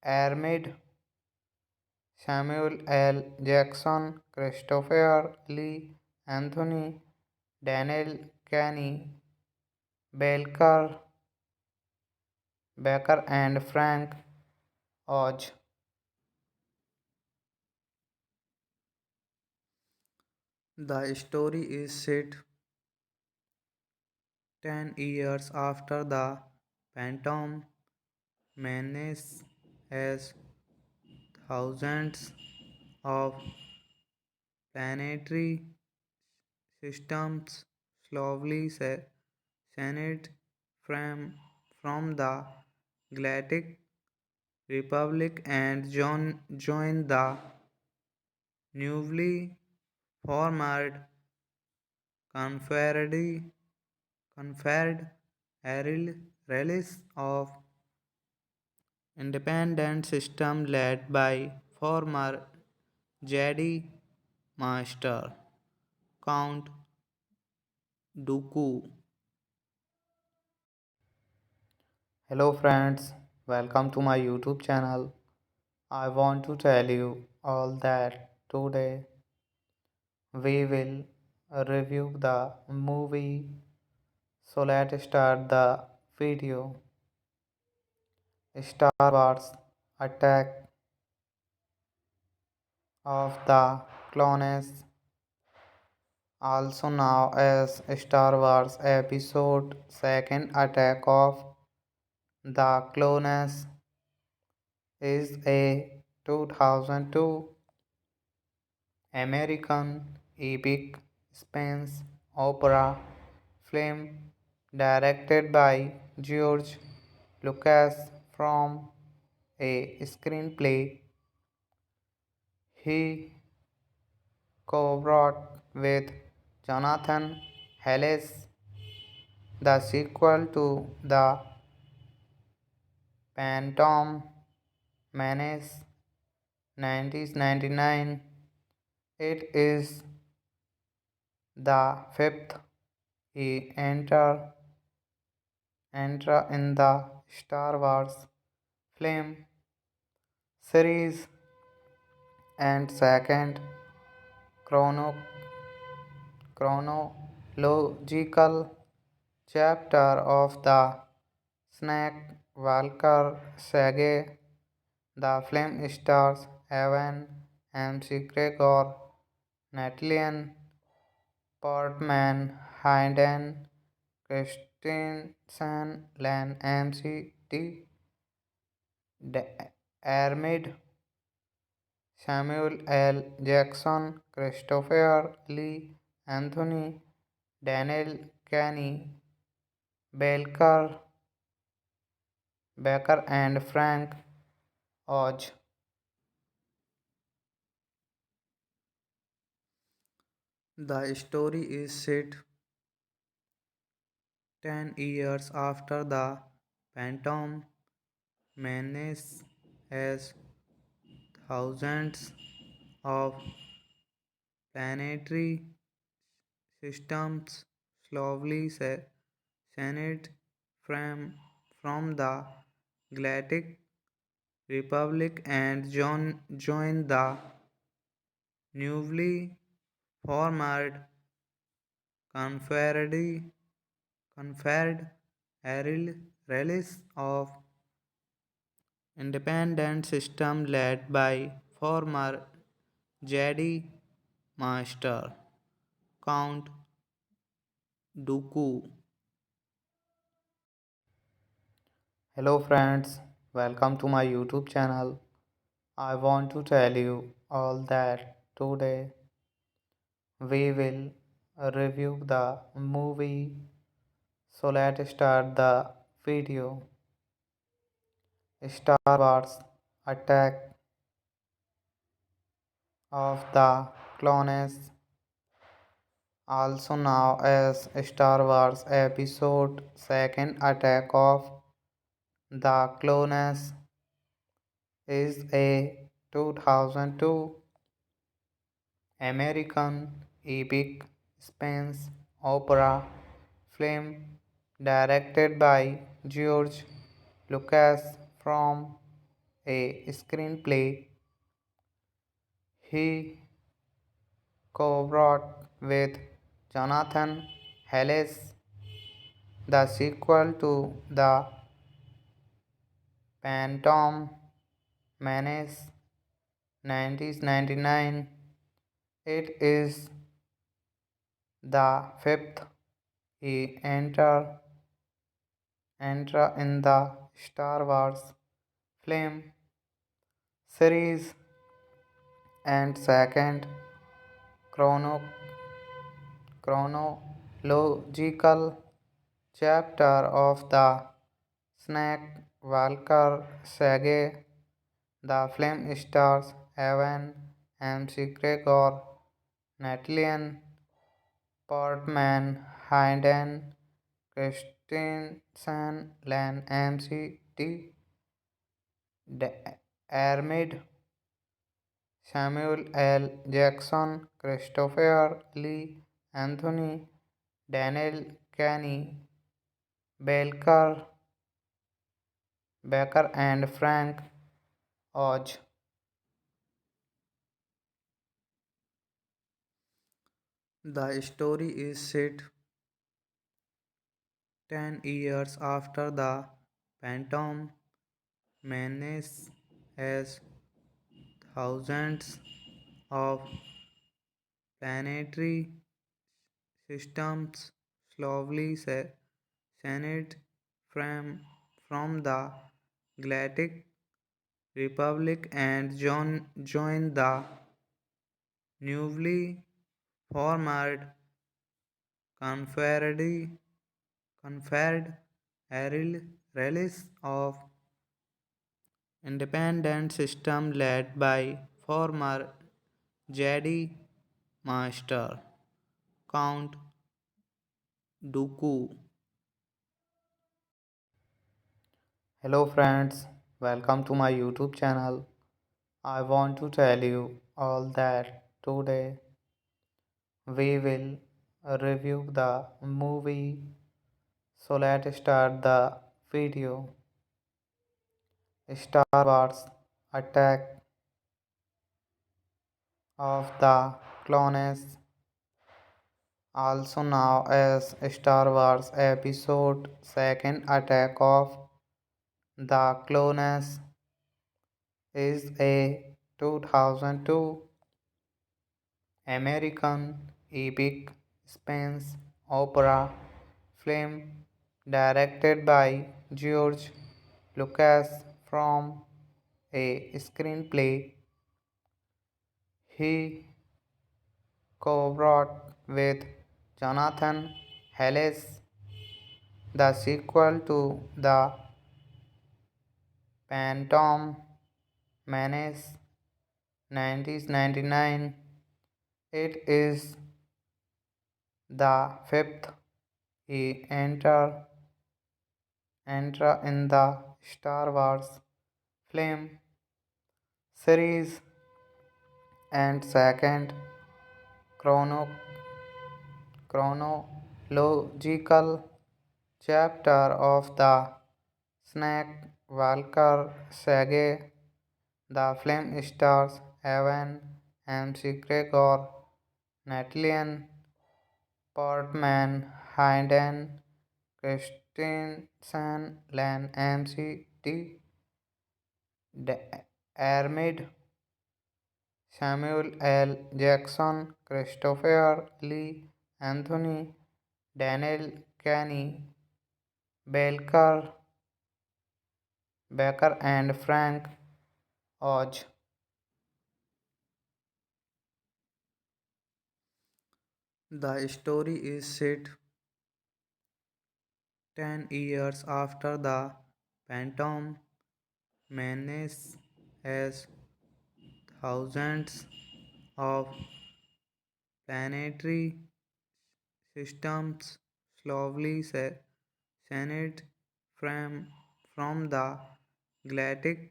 Armid, Samuel L. Jackson, Christopher Lee, Anthony, Daniel Kenny, Belker, Becker, and Frank Oz. The story is set 10 years after the Phantom Menace as thousands of planetary systems slowly separate from the Galactic Republic and join the newly formed Confederate Confederate Release of Independent System led by former Jedi Master Count Dooku. Hello friends, welcome to my YouTube channel. I want to tell you all that today we will review the movie. So let's start the video. Star Wars Attack of the Clones, also known as Star Wars Episode Second Attack of the Clones, is a 2002 American epic space opera film directed by George Lucas from a screenplay he co-wrote with Jonathan Hayles. The sequel to The Phantom Menace 1999. It is the fifth he enter in the Star Wars film series and second chrono- chronological chapter of the Snake Walker saga. The film stars Evan McGregor, Natalie Portman, Hayden Christensen, Len McD, Armid, Samuel L. Jackson, Christopher Lee, Anthony, Daniel Kenny, Belker, Becker, and Frank Oz. The story is set 10 years after the Phantom Menace as thousands of planetary systems slowly separate from the Galactic Republic and join the newly formed Confederate Confederate Release of Independent System led by former Jedi Master Count Dooku. Hello friends, welcome to my YouTube channel. I want to tell you all that today we will review the movie. So let's start the video. Star Wars Attack of the Clones, also known as Star Wars Episode Second Attack of the Clones, is a 2002 American epic space opera film directed by George Lucas from a screenplay he co-wrote with Jonathan Hayles. The sequel to The Phantom Menace 1999. It is the fifth enter in the Star Wars film series and second chrono- chronological chapter of the Skywalker saga. The film stars Evan McGregor, Natalie Portman, Hayden Christensen, Len McD, Armid, Samuel L. Jackson, Christopher Lee, Anthony, Daniel Kenny, Belker, Becker, and Frank Oz. The story is set 10 years after the Phantom Menace as thousands of planetary systems slowly separate from the Galactic Republic and join the newly formed Confederate Release of Independent System led by former Jedi Master Count Dooku. Hello friends, welcome to my YouTube channel. I want to tell you all that today we will review the movie. So let's start the video. Star Wars Attack of the Clones, also known as Star Wars Episode Second Attack of the Clones, is a 2002 American epic space opera film directed by George Lucas from a screenplay he co-wrote with Jonathan Hayles. The sequel to The Phantom Menace 1999. It is the fifth he enter in the Star Wars film series and second chrono- chronological chapter of the Skywalker saga. The film stars Evan McGregor, Natalie Portman, Hayden Christensen, Len McD, Armid, Samuel L. Jackson, Christopher Lee, Anthony, Daniel Kenny, Belker, Becker, and Frank Oz. The story is set 10 years after the Phantom Menace as thousands of planetary systems slowly separate from the Galactic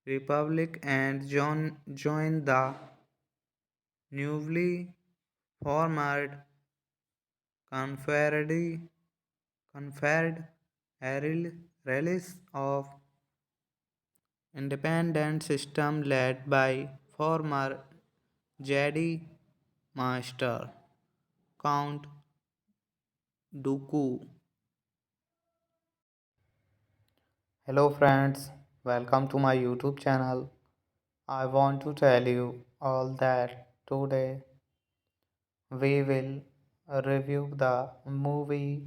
Republic and join the newly formed Confederate Release of Independent System led by former Jedi Master Count Dooku. Hello friends, welcome to my YouTube channel. I want to tell you all that today we will review the movie.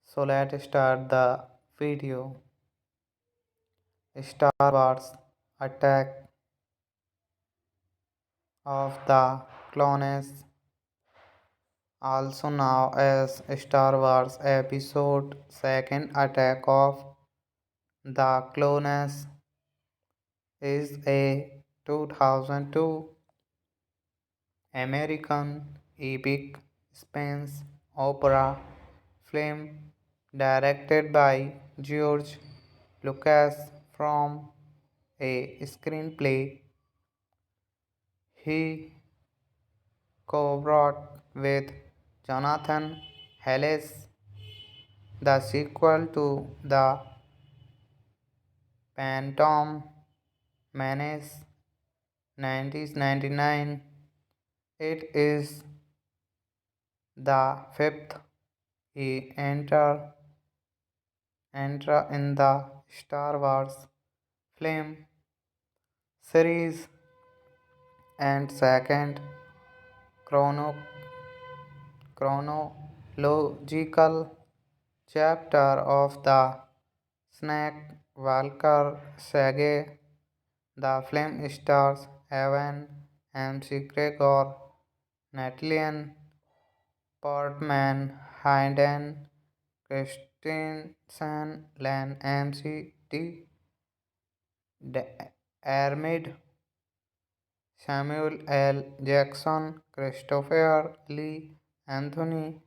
So let's start the video. Star Wars Attack of the Clones, also known as Star Wars Episode Second Attack of the Clones, is a 2002 American epic space opera film directed by George Lucas from a screenplay he co-wrote with Jonathan Hayles. The sequel to The Phantom Menace 1999. It is the fifth he enter in the Star Wars film series and second chrono- chronological chapter of the Skywalker saga. The film stars Evan McGregor, Natalie Portman, Hayden Christensen, Len McD, Armid, Samuel L. Jackson, Christopher Lee, Anthony,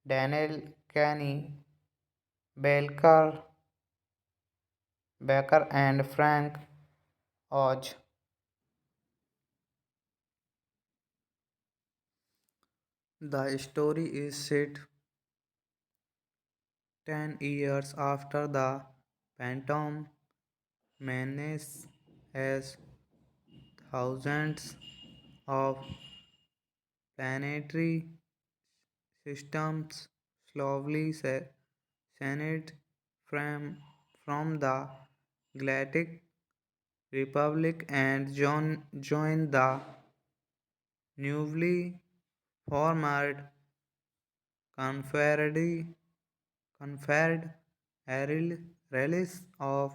Daniel Kenny, Belker, Becker, and Frank Oz. The story is set 10 years after the Phantom Menace as thousands of planetary systems slowly separate from the Galactic Republic and join the newly formed Confederate Confederate Release of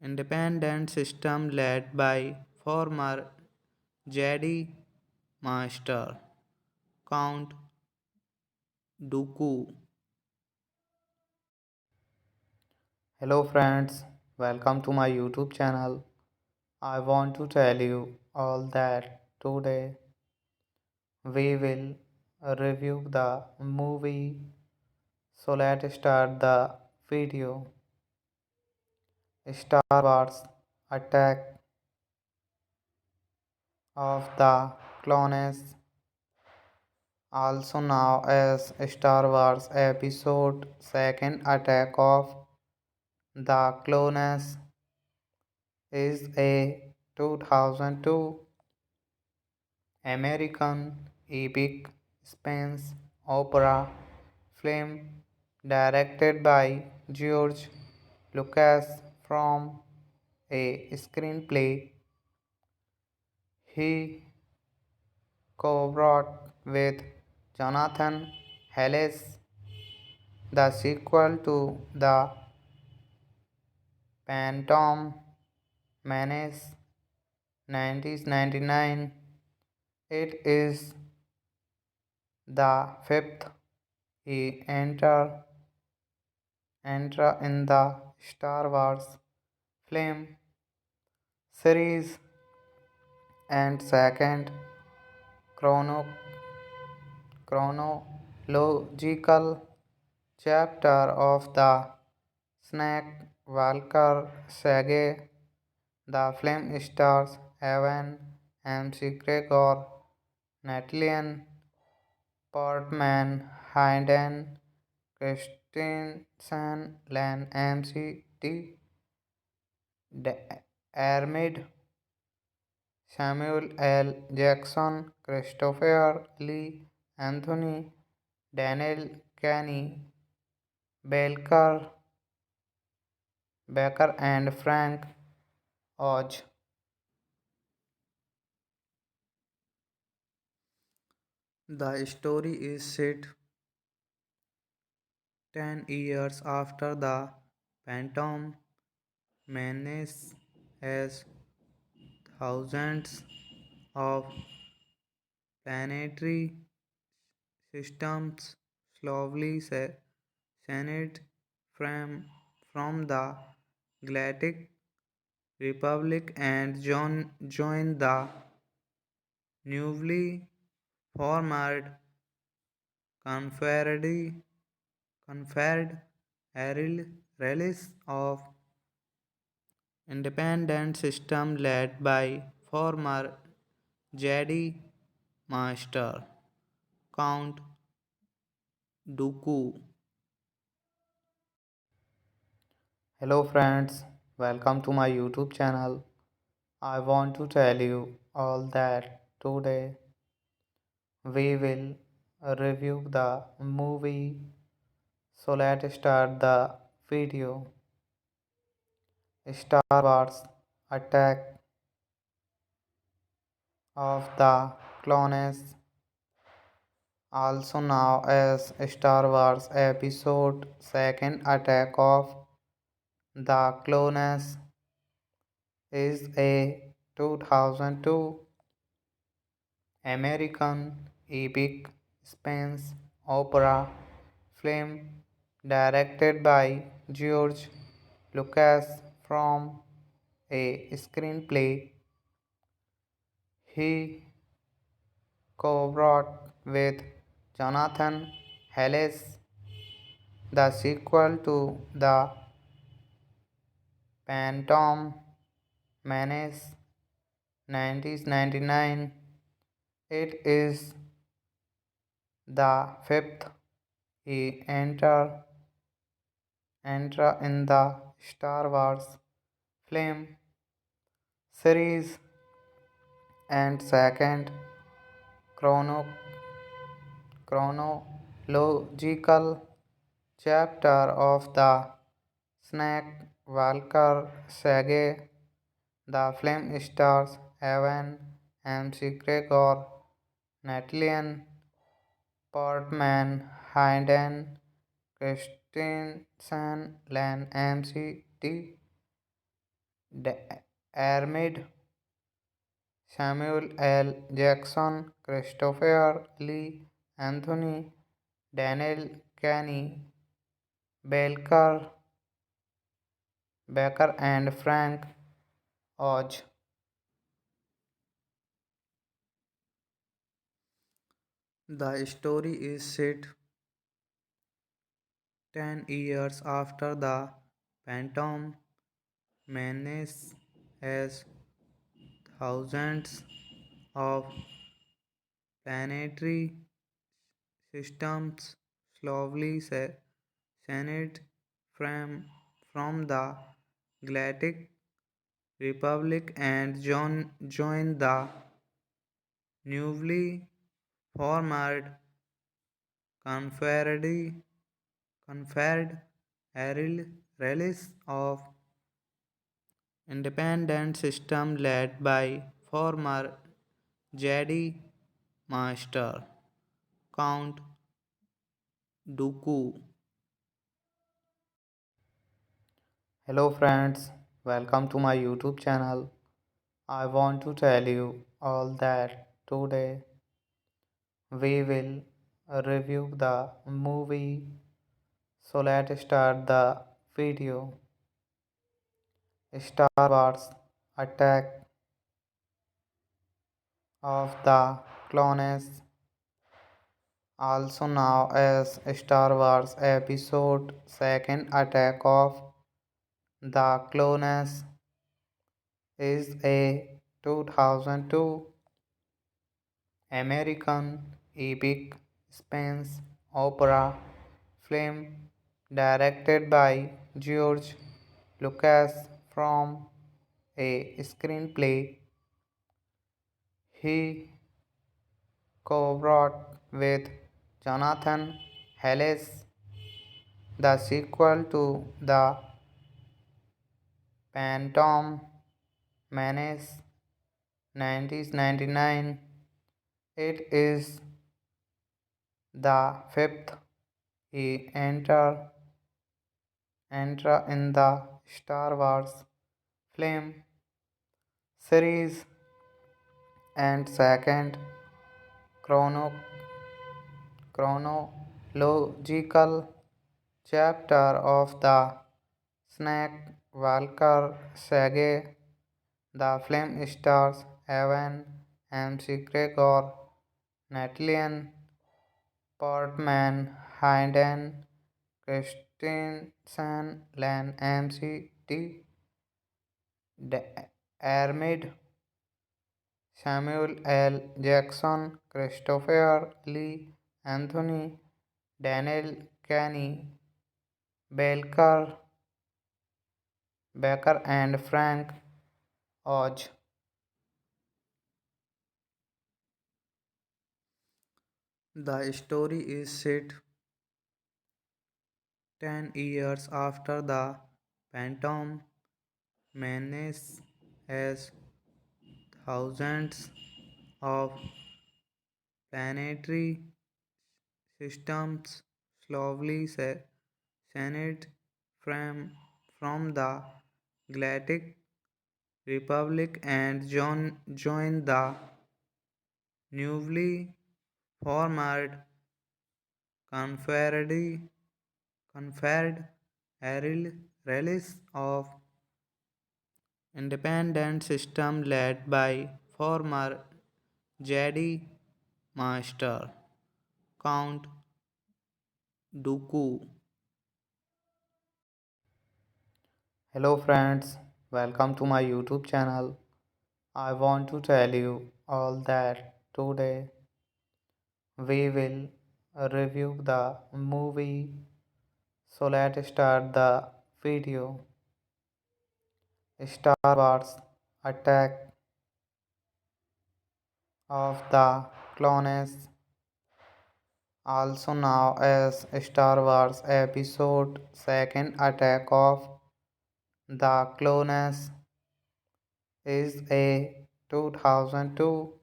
independent system led by former Jedi Master Count Dooku. Hello friends, welcome to my YouTube channel. I want to tell you all that today we will review the movie. So let's start the video. Star Wars Attack of the Clones, also known as Star Wars Episode Second Attack of the Clones, is a 2002 American epic space opera film directed by George Lucas from a screenplay he co-wrote with Jonathan Hayles. The sequel to The Phantom Menace 1999. It is the fifth he enter in the Star Wars film series and second chrono- chronological chapter of the Snake Walker saga. The film stars Evan McGregor, Natalie Portman, Hayden Christensen, Len McD, Armid, Samuel L. Jackson, Christopher Lee, Anthony, Daniel Kenny, Belker, Becker, and Frank Oz. The story is set 10 years after the Phantom Menace as thousands of planetary systems slowly separate from the Galactic Republic and join the newly formed Confederate Confederate Release of Independent System led by former Jedi Master Count Dooku. Hello friends, welcome to my YouTube channel. I want to tell you all that today we will review the movie. So let's start the video. Star Wars Attack of the Clones, also known as Star Wars Episode Second Attack of the Clones, is a 2002 American epic space opera film directed by George Lucas from a screenplay he co-wrote with Jonathan Hayles. The sequel to The Phantom Menace 1999. It is the fifth he enter in the Star Wars film series and second chrono- chronological chapter of the Snake Walker saga. The film stars Evan McGregor, Natalie Portman, Hayden Christensen, Len McD, Armid, Samuel L. Jackson, Christopher Lee, Anthony, Daniel Kenny, Belker, Becker, and Frank Oz. The story is set 10 years after the Phantom Menace as thousands of planetary systems slowly separate from the Galactic Republic and join the newly formed Confederate of Independent System led by former Jedi Master Count Dooku. Hello friends, welcome to my YouTube channel. I want to tell you all that today we will review the movie. So let's start the video. Star Wars Attack of the Clones, also known as Star Wars Episode Second Attack of the Clones, is a 2002 American epic space opera film directed by George Lucas from a screenplay he co-wrote with Jonathan Hayles. The sequel to The Phantom Menace 1999. It is the fifth enter in the Star Wars film series and second chrono- chronological chapter of the Skywalker saga. The film stars Evan McGregor, Natalie Portman, Hayden Christensen, Len McD, Armid, Samuel L. Jackson, Christopher Lee, Anthony, Daniel Kenny, Belker, Becker, and Frank Oz. The story is set 10 years after the Phantom Menace as thousands of planetary systems slowly separate from the Galactic Republic and join the newly formed Confederate Confederate of Independent System led by former Jedi Master Count Dooku. Hello friends, welcome to my YouTube channel. I want to tell you all that today we will review the movie. So let's start the video. Star Wars Attack of the Clones, also known as Star Wars Episode Second Attack of the Clones, is a 2002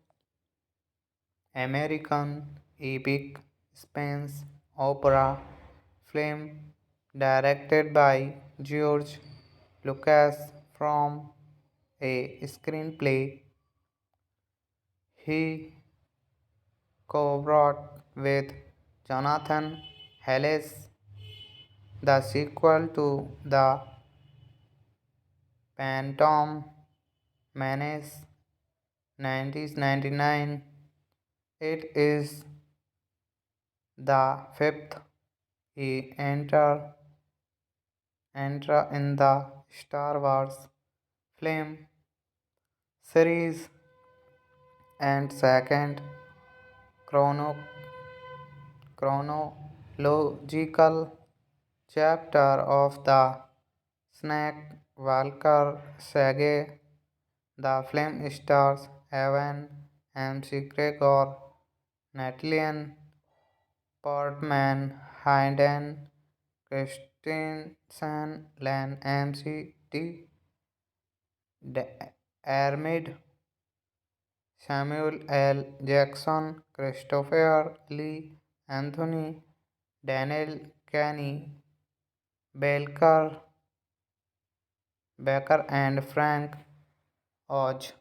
American epic space opera film directed by George Lucas from a screenplay he co-wrote with Jonathan Hayles. The sequel to The Phantom Menace 1999. It is the fifth he enter in the Star Wars film series and second chrono- chronological chapter of the Skywalker saga. The film stars Evan McGregor, Natalie Portman, Hayden Christensen, Len McD, Armid, Samuel L. Jackson, Christopher Lee, Anthony, Daniel Kenny, Belker, Becker, and Frank Oz.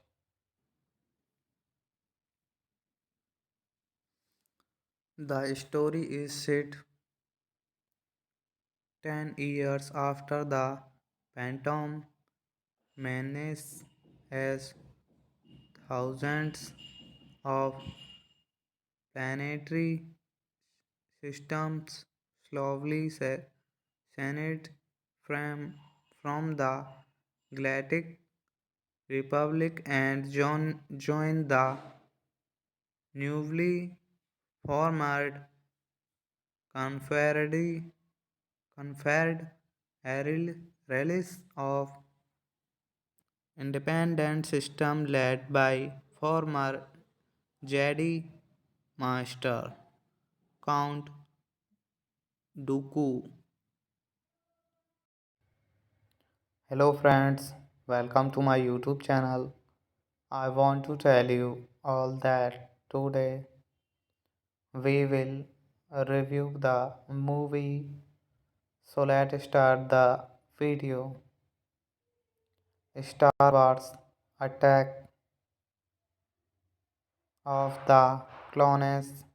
The story is set 10 years after the Phantom Menace as thousands of planetary systems slowly separate from the Galactic Republic and join the newly formed Confederate Release of Independent System led by former Jedi Master Count Dooku. Hello friends, welcome to my YouTube channel. I want to tell you all that today we will review the movie. So let's start the video. Star Wars Attack of the Clones,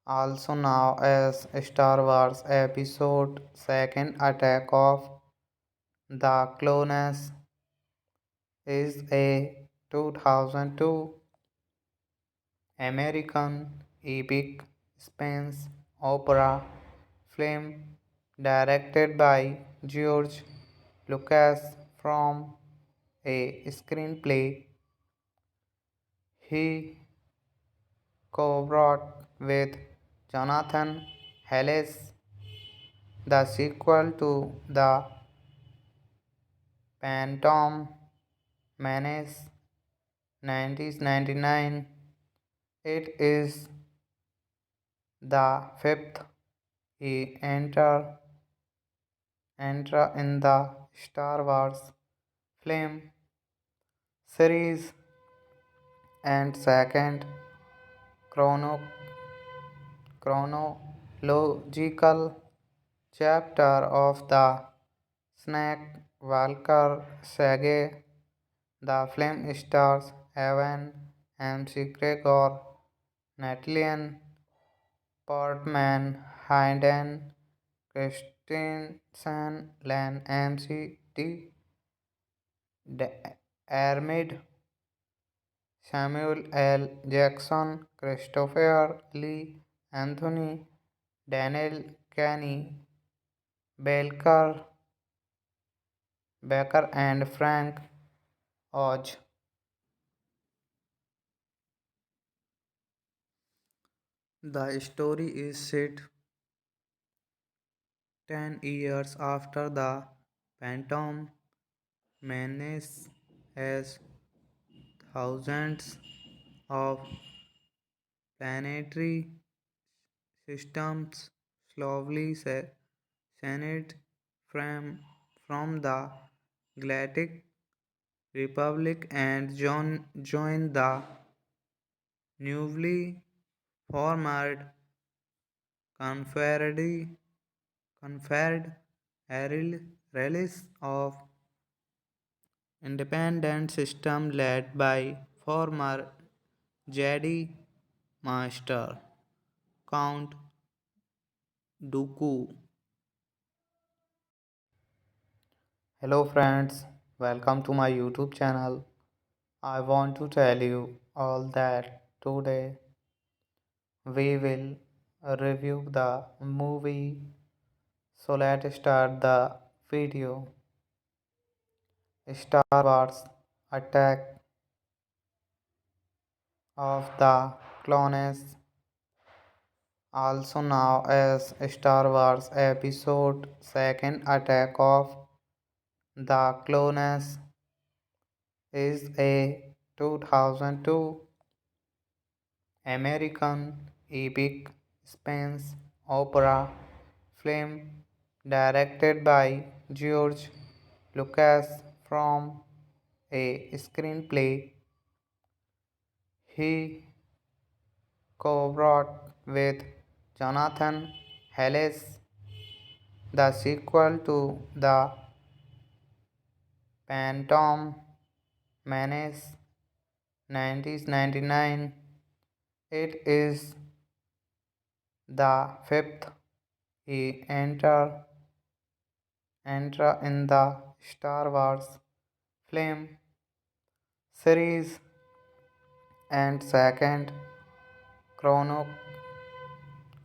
also known as Star Wars Episode Second Attack of the Clones, is a 2002 American epic space opera film directed by George Lucas from a screenplay he co-wrote with Jonathan Hayles. The sequel to The Phantom Menace 1999. It is the fifth he enter in the Star Wars film series and second chrono- chronological chapter of the Skywalker saga. The film stars Evan McGregor, Natalie Portman, Hayden Christensen, Len McD, Armid, Samuel L. Jackson, Christopher Lee, Anthony, Daniel Kenny, Belker, Becker, and Frank Oz. The story is set 10 years after the Phantom Menace as thousands of planetary systems slowly separate from the Galactic Republic and join the newly formed Confederate Confederate Release of independent system led by former Jedi Master Count Dooku. Hello friends, welcome to my YouTube channel. I want to tell you all that today we will review the movie. So let's start the video. Star Wars Attack of the Clones, also known as Star Wars Episode Second Attack of the Clones, is a 2002 American epic space opera film directed by George Lucas from a screenplay he co-wrote with Jonathan Hayles. The sequel to The Phantom Menace 1999. It is the fifth he enter in the Star Wars film series and second chrono-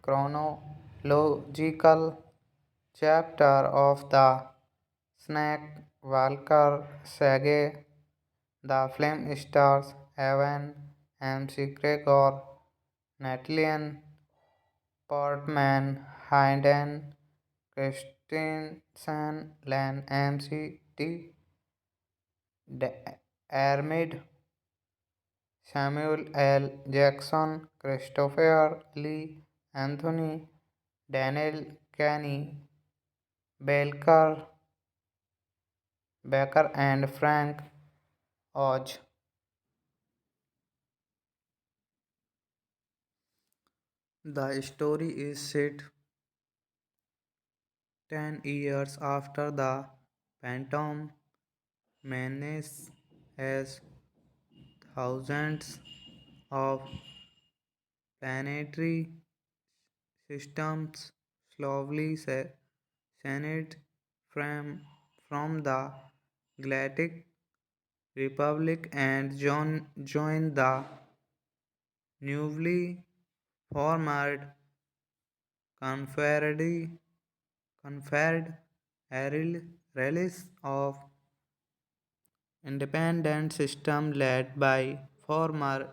chronological chapter of the Walker saga. The film stars Evan McGregor, Natalie Portman, Hayden Christensen, Len McD, Armid, Samuel L. Jackson, Christopher Lee, Anthony, Daniel Kenny, Belker, Becker, and Frank Oz. The story is set 10 years after the Phantom Menace as thousands of planetary systems slowly separate from the Galactic Republic and join the newly formed Confederate Confederate Release of Independent System led by former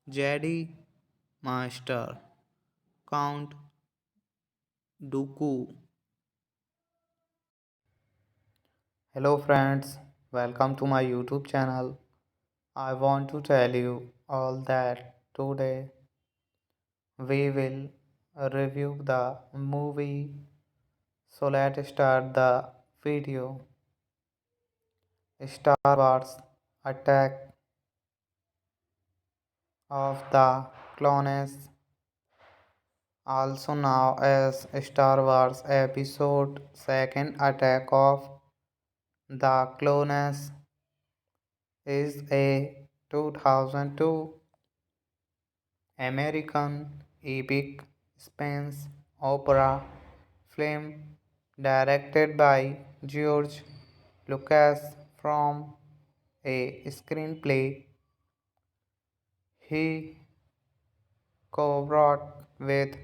Jedi Master Count Dooku. Hello friends, welcome to my YouTube channel. I want to tell you all that today we will review the movie. So let's start the video. Star Wars Attack of the Clones, also known as Star Wars Episode Second Attack of the Clones, is a 2002 American epic space opera film directed by George Lucas from a screenplay he co-wrote with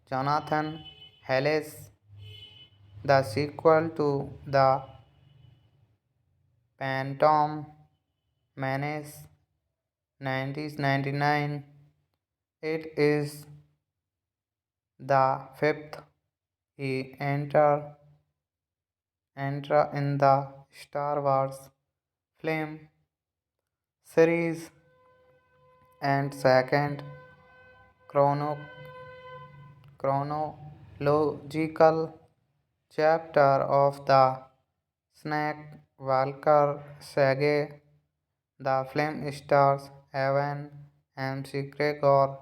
Jonathan Hayles. The sequel to The Phantom Menace 1999. It is the fifth he enter in the Star Wars film series and second chrono- chronological chapter of the Walker saga. The film stars Evan McGregor,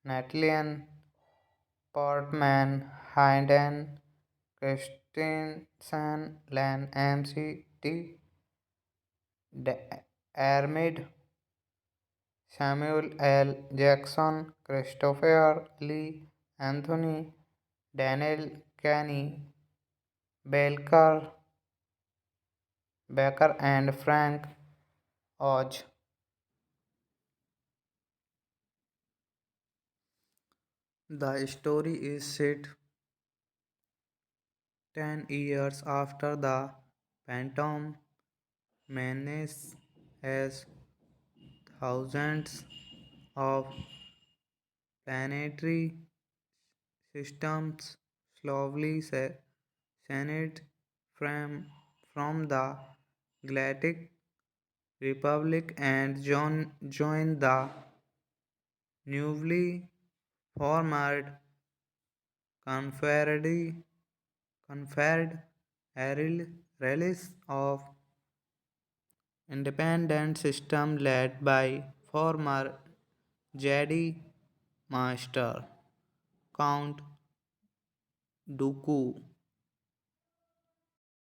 Natalie Portman, Hayden Christensen, Len McD, Armid, Samuel L. Jackson, Christopher Lee, Anthony, Daniel Kenny, Belker, Becker, and Frank Oz. The story is set 10 years after the Phantom Menace as thousands of planetary systems slowly separate from the Galactic Republic and join the newly formed Confederate conferred release of independent system led by former Jedi Master Count Dooku.